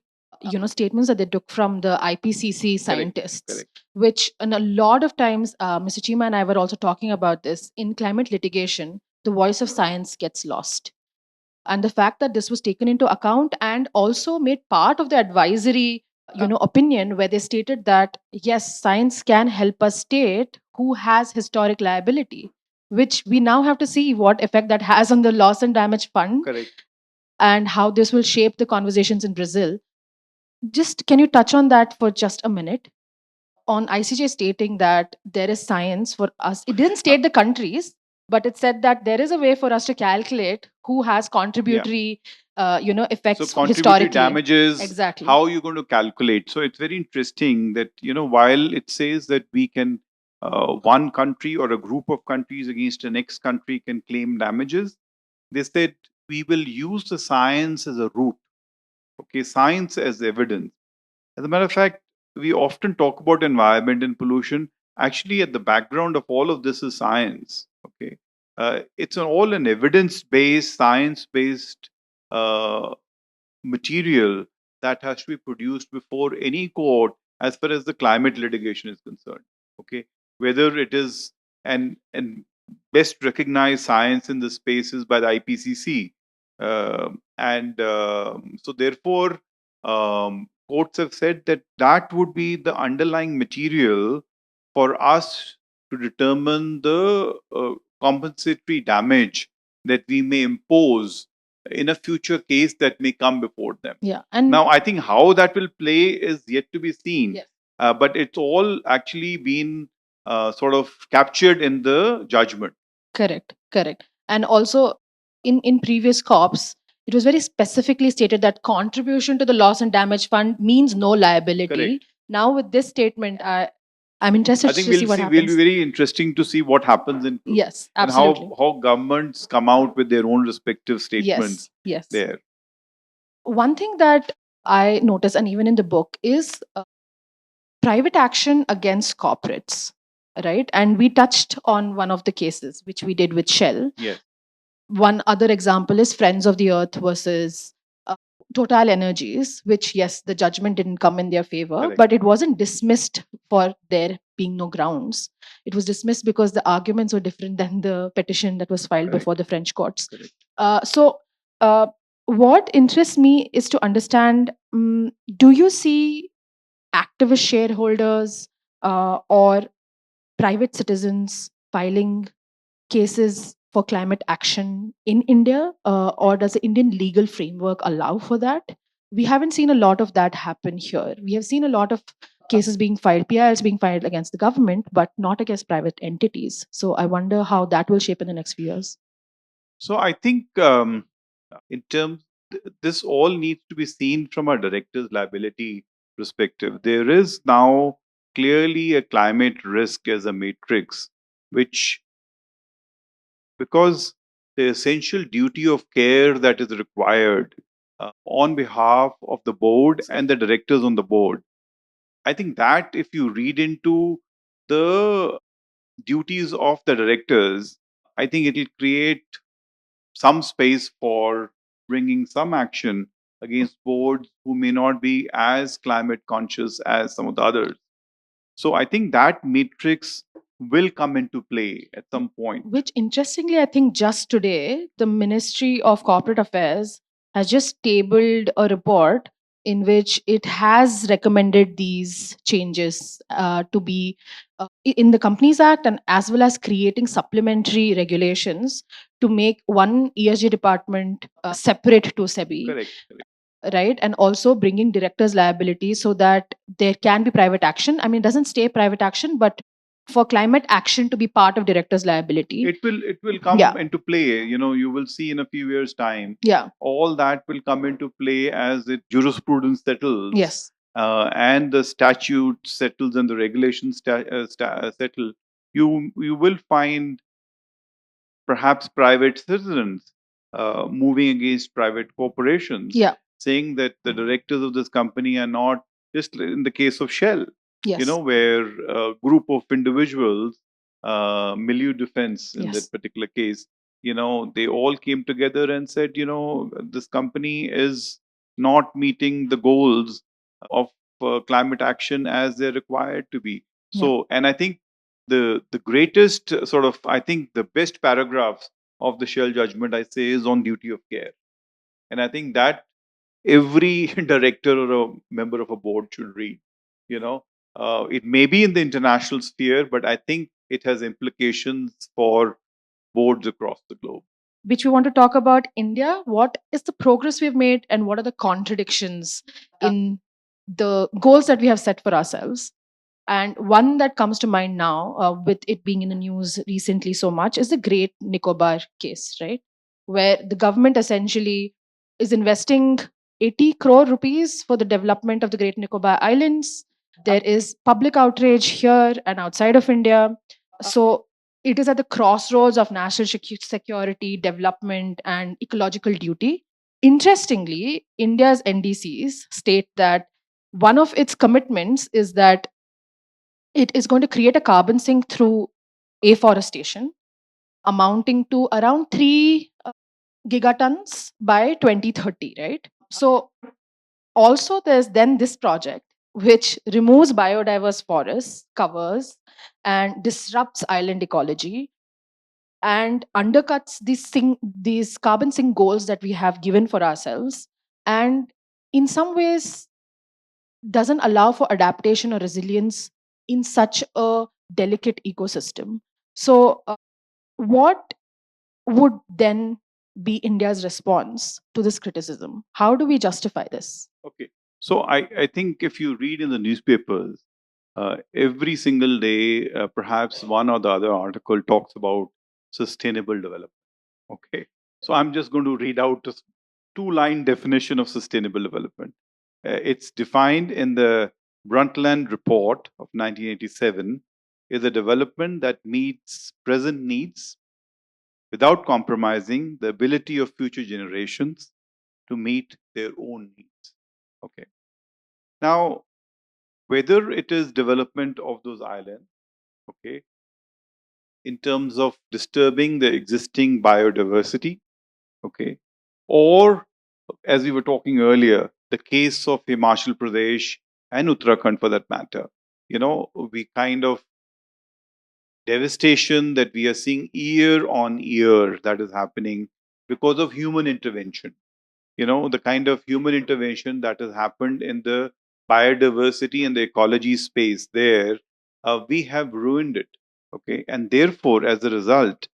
statements that they took from the IPCC scientists, which in a lot of times, Mr. Cheema and I were also talking about this, in climate litigation, the voice of science gets lost. And the fact that this was taken into account and also made part of the advisory, opinion, where they stated that, yes, science can help us state who has historic liability, which we now have to see what effect that has on the loss and damage fund. Correct. And how this will shape the conversations in Brazil. Just can you touch on that for just a minute? On ICJ stating that there is science for us. It didn't state the countries, but it said that there is a way for us to calculate who has contributory, effects so historically. Damages, exactly. How are you going to calculate? So it's very interesting that, while it says that we can, one country or a group of countries against the next country can claim damages, they said we will use the science as a route. Okay, science as evidence. As a matter of fact, we often talk about environment and pollution. Actually, at the background of all of this is science. Okay, it's all an evidence-based, science-based material that has to be produced before any court, as far as the climate litigation is concerned. Okay, whether it is and best recognized science in the space is by the IPCC. So therefore, courts have said that that would be the underlying material for us to determine the compensatory damage that we may impose in a future case that may come before them. Yeah. And now, I think how that will play is yet to be seen. yes, But it's all actually been sort of captured in the judgment. correct, correct. And also in previous COPs, it was very specifically stated that contribution to the loss and damage fund means no liability. Correct. Now with this statement, I'm interested I think to see what will happens. be very interesting to see what happens in Yes, and absolutely. how governments come out with their own respective statements Yes, yes. there. One thing that I notice, and even in the book, is private action against corporates, right? And we touched on one of the cases, which we did with Shell. Yes. One other example is Friends of the Earth versus Total Energies, which, yes, the judgment didn't come in their favor, Correct. but it wasn't dismissed for there being no grounds. It was dismissed because the arguments were different than the petition that was filed Correct. before the French courts. Correct. What interests me is to understand, do you see activist shareholders or private citizens filing cases for climate action in India, or does the Indian legal framework allow for that? We haven't seen a lot of that happen here. We have seen a lot of cases being filed, PILs being filed against the government, but not against private entities. So I wonder how that will shape in the next few years. So I think in terms, this all needs to be seen from a director's liability perspective. There is now clearly a climate risk as a matrix, which, because the essential duty of care that is required on behalf of the board and the directors on the board, I think that if you read into the duties of the directors, I think it will create some space for bringing some action against boards who may not be as climate conscious as some of the others. So I think that matrix will come into play at some point. Which, interestingly, I think just today, the Ministry of Corporate Affairs has just tabled a report in which it has recommended these changes to be in the Companies Act, and as well as creating supplementary regulations to make one ESG department separate to SEBI. Correct. Right, and also bringing directors liability so that there can be private action. I mean, it doesn't stay private action, but for climate action to be part of directors liability, it will come into play. You will see in a few years time, all that will come into play as it jurisprudence settles. Yes. And the statute settles and the regulations settle. You will find perhaps private citizens moving against private corporations, saying that the directors of this company are not, just in the case of Shell, where a group of individuals, milieu defense in that particular case, they all came together and said, this company is not meeting the goals of climate action as they're required to be. So, and I think the greatest I think the best paragraphs of the Shell judgment, I say, is on duty of care. And I think that every director or a member of a board should read. It may be in the international sphere, but I think it has implications for boards across the globe. Which we want to talk about India. What is the progress we've made, and what are the contradictions in the goals that we have set for ourselves? And one that comes to mind now, with it being in the news recently so much, is the Great Nicobar case, right? Where the government essentially is investing 80 crore rupees for the development of the Great Nicobar Islands. There is public outrage here and outside of India. So it is at the crossroads of national security, development, and ecological duty. Interestingly, India's NDCs state that one of its commitments is that it is going to create a carbon sink through afforestation, amounting to around 3 gigatons by 2030, right? So also there's then this project which removes biodiverse forests, covers, and disrupts island ecology. and undercuts these carbon sink goals that we have given for ourselves, and in some ways doesn't allow for adaptation or resilience in such a delicate ecosystem. So, what would then be India's response to this criticism? How do we justify this? Okay. So I think if you read in the newspapers, every single day, perhaps one or the other article talks about sustainable development. Okay. So I'm just going to read out this two-line definition of sustainable development. It's defined in the Brundtland Report of 1987 is a development that meets present needs without compromising the ability of future generations to meet their own needs. Okay. Now, whether it is development of those islands, okay, in terms of disturbing the existing biodiversity, okay, or as we were talking earlier, the case of Himachal Pradesh and Uttarakhand for that matter, we kind of devastation that we are seeing year on year that is happening because of human intervention. The kind of human intervention that has happened in the biodiversity and the ecology space there, we have ruined it. Okay. And therefore, as a result,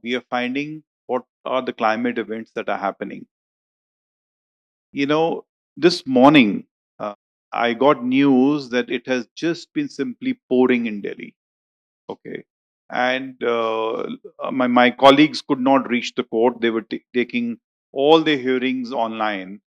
we are finding what are the climate events that are happening. This morning, I got news that it has just been simply pouring in Delhi. Okay. And my colleagues could not reach the court. They were taking all their hearings online.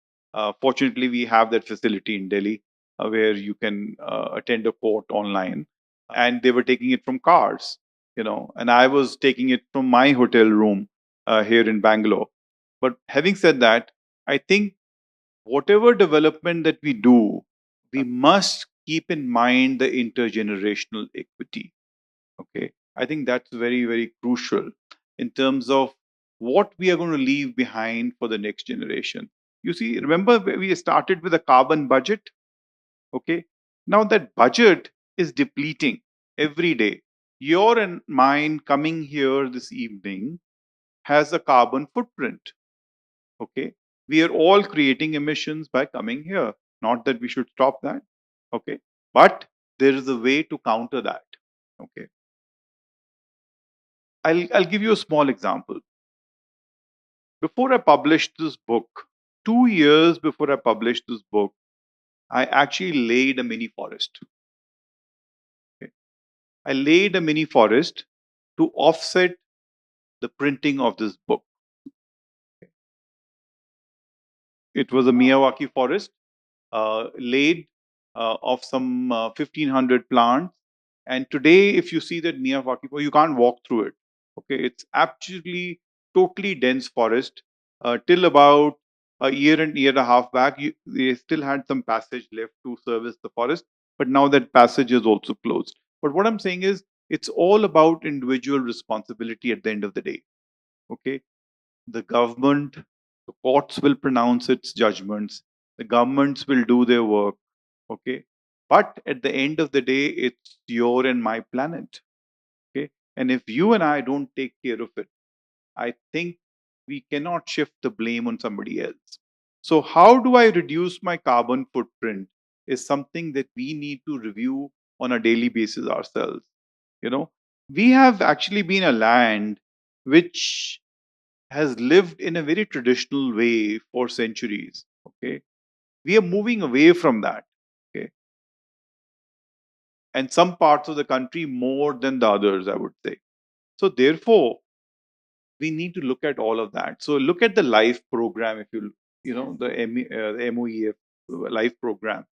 Fortunately, we have that facility in Delhi where you can attend a court online. And they were taking it from cars, and I was taking it from my hotel room here in Bangalore. But having said that, I think whatever development that we do, we must keep in mind the intergenerational equity. Okay. I think that's very, very crucial in terms of what we are going to leave behind for the next generation. You see, remember we started with a carbon budget? Okay. Now that budget is depleting every day. Your and mine coming here this evening has a carbon footprint. Okay. We are all creating emissions by coming here. Not that we should stop that. Okay. But there is a way to counter that. Okay. I'll give you a small example. Before I published this book, 2 years before I published this book, I actually laid a mini forest. Okay. I laid a mini forest to offset the printing of this book. Okay. It was a Miyawaki forest laid of some 1500 plants. And today, if you see that Miyawaki forest, you can't walk through it. Okay, it's absolutely totally dense forest. Till about a year and a half back, they still had some passage left to service the forest, but now that passage is also closed. But what I'm saying is, it's all about individual responsibility at the end of the day. Okay, the government, the courts will pronounce its judgments, the governments will do their work. Okay, but at the end of the day, it's your and my planet. Okay, and if you and I don't take care of it, I think we cannot shift the blame on somebody else. So, how do I reduce my carbon footprint is something that we need to review on a daily basis ourselves. We have actually been a land which has lived in a very traditional way for centuries. Okay, we are moving away from that. Okay, and some parts of the country more than the others, I would say. So, therefore, we need to look at all of that. So look at the life program, if the MOEF life program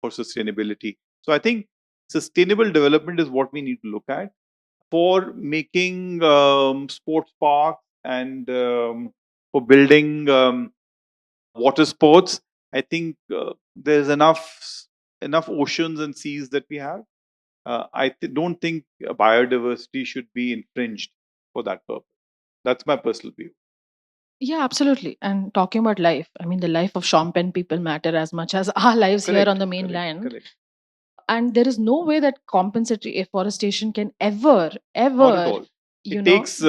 for sustainability. So I think sustainable development is what we need to look at for making sports parks and for building water sports. I think there's enough oceans and seas that we have. Don't think biodiversity should be infringed for that purpose. That's my personal view. Yeah, absolutely. And talking about life, I mean, the life of Shom Pen people matter as much as our lives here on the mainland. Correct. And there is no way that compensatory afforestation can Not at ever all. It takes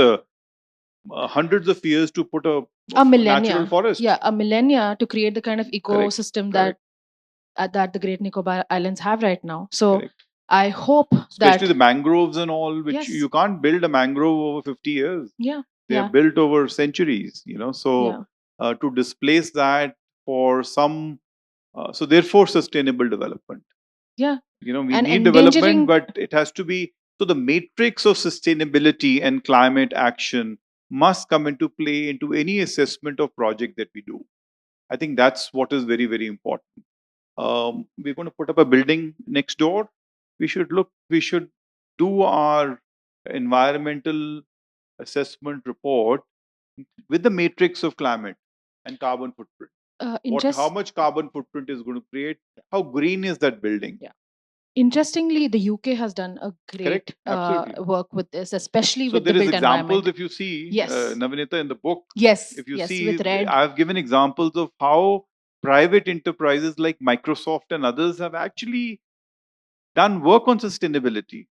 hundreds of years to put a millennia, natural forest. Yeah, a millennia to create the kind of ecosystem Correct. that the Great Nicobar Islands have right now. So Correct. I hope Especially that the mangroves and all, which Yes. you can't build a mangrove over 50 years. They Yeah. are built over centuries, So to displace that for some, so therefore sustainable development. Yeah. We And need endangering- development, but it has to be, so the matrix of sustainability and climate action must come into play into any assessment of project that we do. I think that's what is very, very important. We're going to put up a building next door. We should do our environmental assessment report with the matrix of climate and carbon footprint. How much carbon footprint is going to create? How green is that building? Yeah. Interestingly, the UK has done a great Absolutely. work with this, especially So with the there is built examples, environment. if you see, Yes. Navinita, in the book, Yes. if you Yes, see, with red. I've given examples of how private enterprises like Microsoft and others have actually done work on sustainability.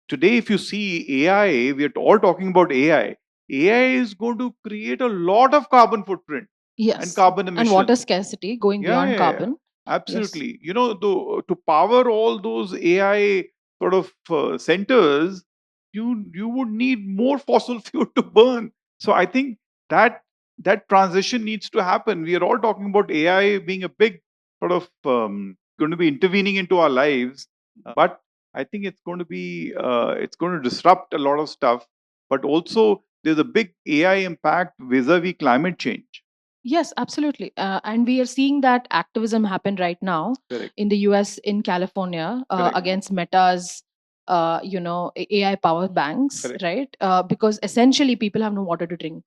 Today, if you see AI, we are all talking about AI. AI is going to create a lot of carbon footprint Yes. and carbon emissions. And water scarcity going beyond carbon. Absolutely. To power all those AI sort of centers, you would need more fossil fuel to burn. So I think that transition needs to happen. We are all talking about AI being a big sort of going to be intervening into our lives, but I think it's going to disrupt a lot of stuff. But also, there's a big AI impact vis-a-vis climate change. Yes, absolutely. And we are seeing that activism happen right now in the US, in California, against Meta's, AI power banks, right? Because essentially people have no water to drink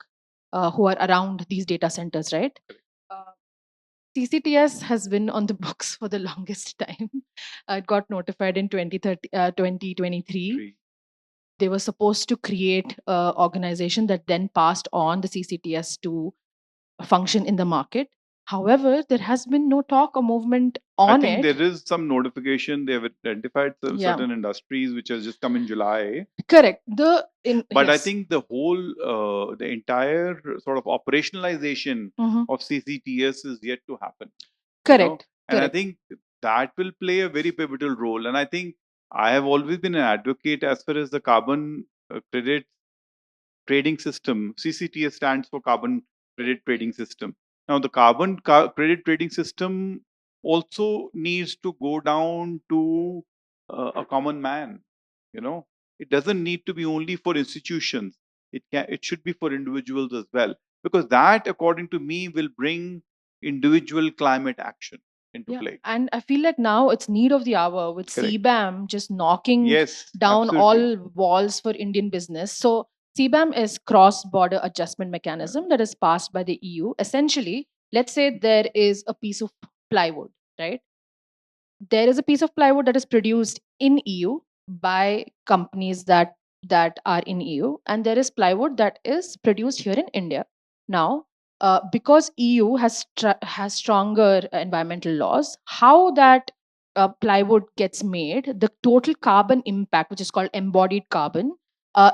who are around these data centers, right? CCTS has been on the books for the longest time. It got notified in 2023. They were supposed to create an organization that then passed on the CCTS to function in the market. However, there has been no talk or movement on it. I think there is some notification. They have identified certain industries which has just come in July. Correct. I think the entire sort of operationalization of CCTS is yet to happen. Correct. And I think that will play a very pivotal role. And I think I have always been an advocate as far as the carbon credit trading system. CCTS stands for Carbon Credit Trading System. Now, the carbon credit trading system also needs to go down to a common man. It doesn't need to be only for institutions. It should be for individuals as well, because that, according to me, will bring individual climate action into play. And I feel like now it's need of the hour with CBAM just knocking down all walls for Indian business. So CBAM is cross-border adjustment mechanism that is passed by the EU. Essentially, let's say there is a piece of plywood, right? There is a piece of plywood that is produced in EU by companies that are in EU, and there is plywood that is produced here in India. Now, because EU has stronger environmental laws, how that plywood gets made, the total carbon impact, which is called embodied carbon,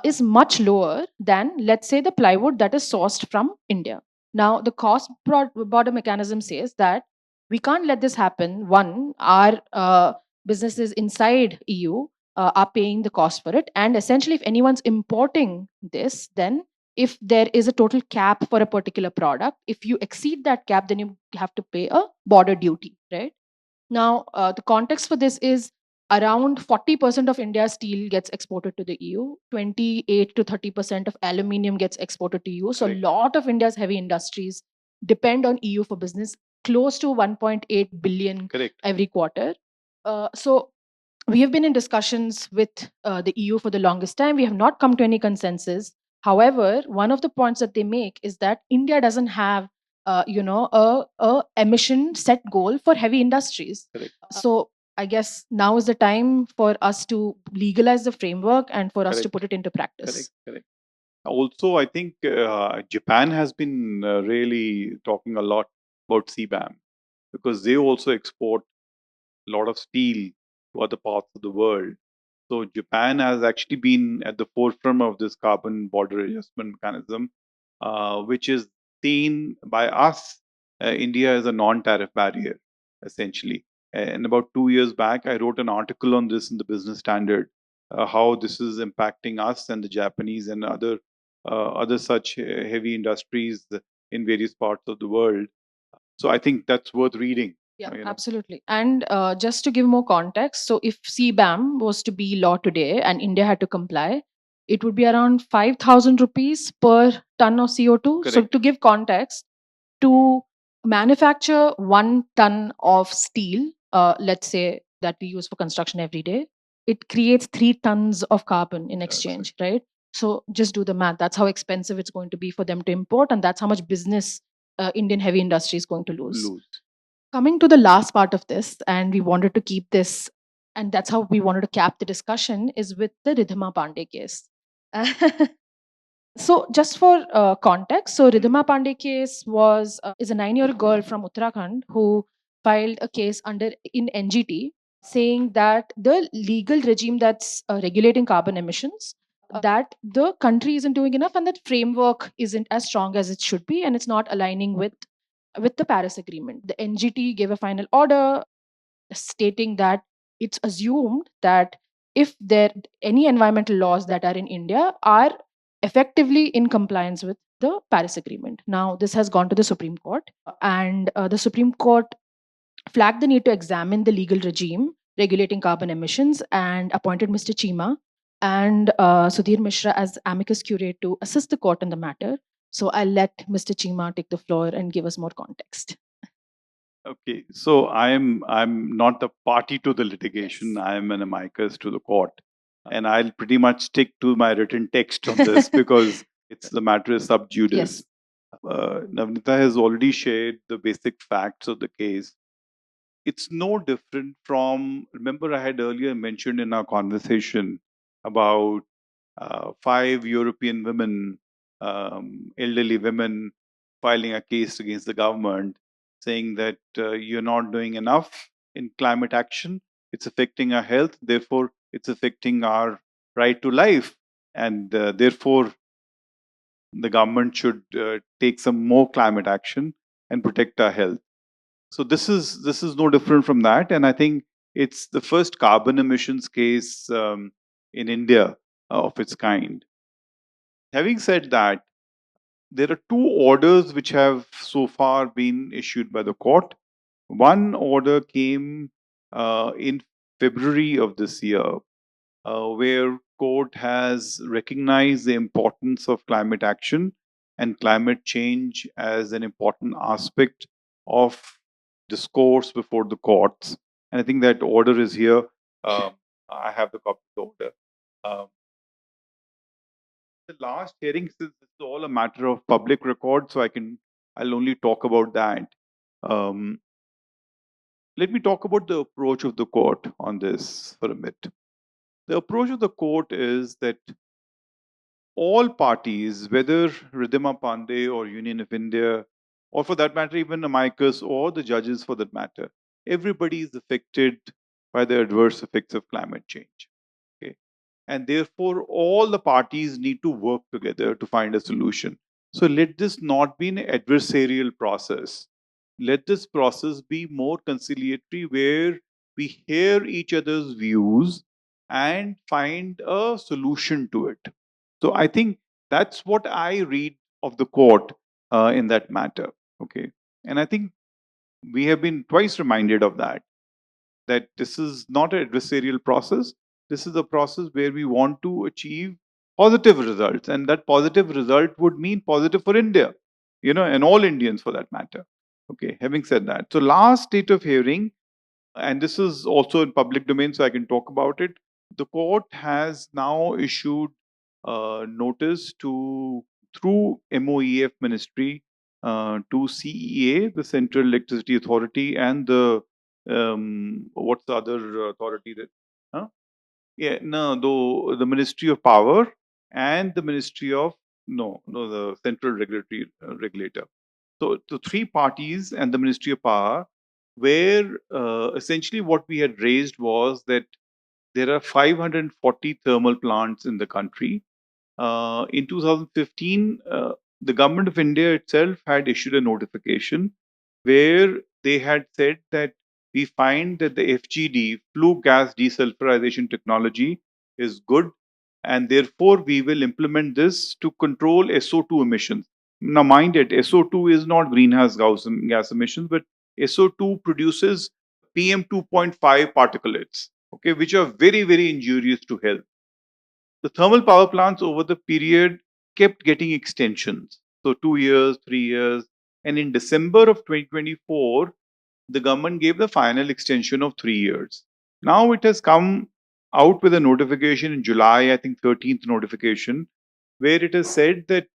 is much lower than, let's say, the plywood that is sourced from India. Now, the cost border mechanism says that we can't let this happen. One, our businesses inside EU are paying the cost for it. And essentially, if anyone's importing this, then if there is a total cap for a particular product, if you exceed that cap, then you have to pay a border duty, right? Now, the context for this is around 40% of India's steel gets exported to the EU, 28 to 30% of aluminium gets exported to EU. So a lot of India's heavy industries depend on EU for business, close to 1.8 billion every quarter. So we have been in discussions with the EU for the longest time. We have not come to any consensus. However, one of the points that they make is that India doesn't have a emission set goal for heavy industries. So I guess now is the time for us to legalize the framework and for us to put it into practice. Correct. Also, I think Japan has been really talking a lot about CBAM, because they also export a lot of steel to other parts of the world. So Japan has actually been at the forefront of this carbon border adjustment mechanism, which is seen by us, India, as a non-tariff barrier, essentially. And about 2 years back, I wrote an article on this in the Business Standard, how this is impacting us and the Japanese and other such heavy industries in various parts of the world. So I think that's worth reading. Yeah, you know. absolutely. And just to give more context, so if CBAM was to be law today and India had to comply, it would be around 5,000 rupees per ton of CO2. So Correct. to give context, to manufacture 1 ton of steel, let's say that we use for construction every day, it creates 3 tons of carbon in exchange, right? So just do the math. That's how expensive it's going to be for them to import, and that's how much business Indian heavy industry is going to lose. Coming to the last part of this, and we wanted to keep this, and that's how we wanted to cap the discussion, is with the Ridhima Pandey case. So, just for context, so Ridhima Pandey case is a 9-year-old girl from Uttarakhand who filed a case in NGT saying that the legal regime that's regulating carbon emissions, that the country isn't doing enough, and that framework isn't as strong as it should be, and it's not aligning with the Paris Agreement. The NGT gave a final order stating that it's assumed that if there any environmental laws that are in India are effectively in compliance with the Paris Agreement. Now, this has gone to the Supreme Court, and the Supreme Court flagged the need to examine the legal regime regulating carbon emissions and appointed Mr. Cheema and Sudhir Mishra as Amicus Curiae to assist the court in the matter. So I'll let Mr. Cheema take the floor and give us more context. Okay, so I'm not the party to the litigation. Yes. I am an amicus to the court, and I'll pretty much stick to my written text on this because the matter is sub judice. Yes. Navnita has already shared the basic facts of the case. It's no different from, remember, I had earlier mentioned in our conversation about 5 European women, elderly women, filing a case against the government saying that you're not doing enough in climate action. It's affecting our health. Therefore, it's affecting our right to life. And therefore, the government should take some more climate action and protect our health. So this is no different from that. And I think it's the first carbon emissions case in India of its kind. Having said that, there are 2 orders which have so far been issued by the court. One order came in February of this year, where court has recognized the importance of climate action and climate change as an important aspect of discourse before the courts. And I think that order is here. I have the copy of the order. The last hearing, since it's all a matter of public record, so I'll only talk about that. Let me talk about the approach of the court on this for a bit. The approach of the court is that all parties, whether Ridhima Pandey or Union of India, or for that matter, even Amicus or the judges for that matter, everybody is affected by the adverse effects of climate change. Okay? And therefore, all the parties need to work together to find a solution. So let this not be an adversarial process. Let this process be more conciliatory, where we hear each other's views and find a solution to it. So I think that's what I read of the court in that matter. Okay. And I think we have been twice reminded of that this is not an adversarial process. This is a process where we want to achieve positive results. And that positive result would mean positive for India, and all Indians for that matter. Okay. Having said that, so last state of hearing, and this is also in public domain, so I can talk about it. The court has now issued notice through MOEF ministry to CEA, the Central Electricity Authority, and the what's the other authority that? Huh? Yeah, no, though the Ministry of Power and the Ministry of the Central Regulatory Regulator. So the 3 parties and the Ministry of Power, where essentially what we had raised was that there are 540 thermal plants in the country. In 2015, the government of India itself had issued a notification where they had said that we find that the FGD, flue gas desulfurization technology, is good, and therefore we will implement this to control SO2 emissions. Now, mind it, SO2 is not greenhouse gas emissions, but SO2 produces PM 2.5 particulates, okay, which are very, very injurious to health. The thermal power plants over the period kept getting extensions. So 2 years, 3 years. And in December of 2024, the government gave the final extension of 3 years. Now it has come out with a notification in July, I think 13th notification, where it has said that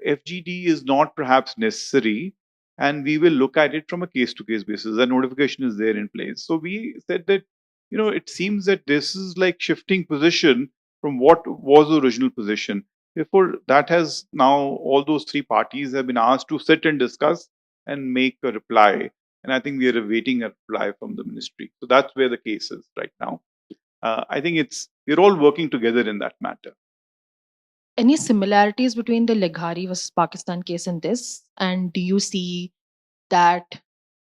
FGD is not perhaps necessary, and we will look at it from a case to case basis. The notification is there in place. So we said that, it seems that this is like shifting position from what was the original position. Therefore, that has now, all those three parties have been asked to sit and discuss and make a reply. And I think we are awaiting a reply from the ministry. So that's where the case is right now. I think we're all working together in that matter. Any similarities between the Leghari versus Pakistan case and this? And do you see that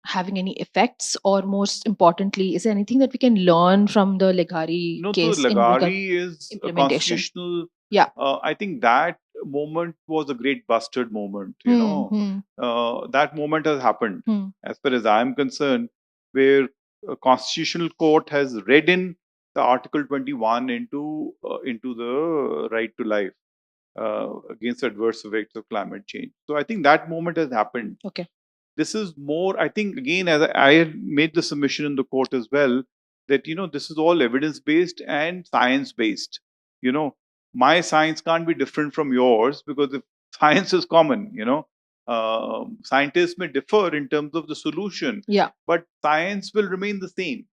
having any effects? Or most importantly, is there anything that we can learn from the Leghari case? No, so Leghari is a constitutional. Yeah. I think that moment was a great bastard moment. That moment has happened, as far as I am concerned, where a constitutional court has read in the Article 21 into the right to life against adverse effects of climate change. So I think that moment has happened. Okay. This is more, I think, again, as I had made the submission in the court as well, that, this is all evidence-based and science-based. My science can't be different from yours, because if science is common, scientists may differ in terms of the solution. Yeah. But science will remain the same.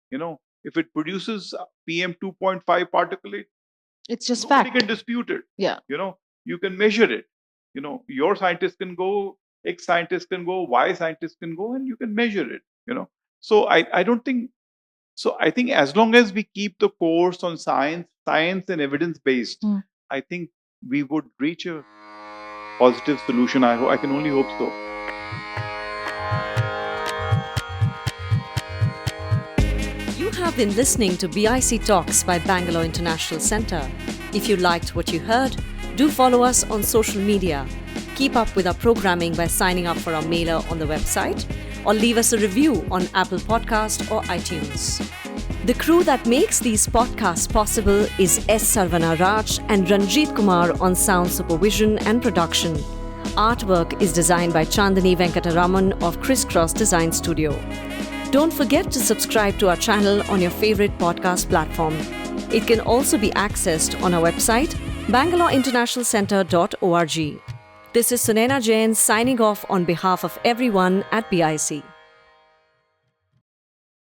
If it produces PM 2.5 particulate, it's just nobody fact. can dispute it. Yeah. You can measure it. Your scientist can go, X scientist can go, Y scientist can go, and you can measure it. So I don't think. So I think as long as we keep the course on science and evidence based, I think we would reach a positive solution. I can only hope so. You have been listening to BIC Talks by Bangalore International Centre. If you liked what you heard, do follow us on social media. Keep up with our programming by signing up for our mailer on the website, or leave us a review on Apple Podcast or iTunes. The crew that makes these podcasts possible is S. Sarvana Raj and Ranjit Kumar on sound supervision and production. Artwork is designed by Chandani Venkataraman of Crisscross Design Studio. Don't forget to subscribe to our channel on your favorite podcast platform. It can also be accessed on our website, bangaloreinternationalcentre.org. This is Sunaina Jain signing off on behalf of everyone at BIC.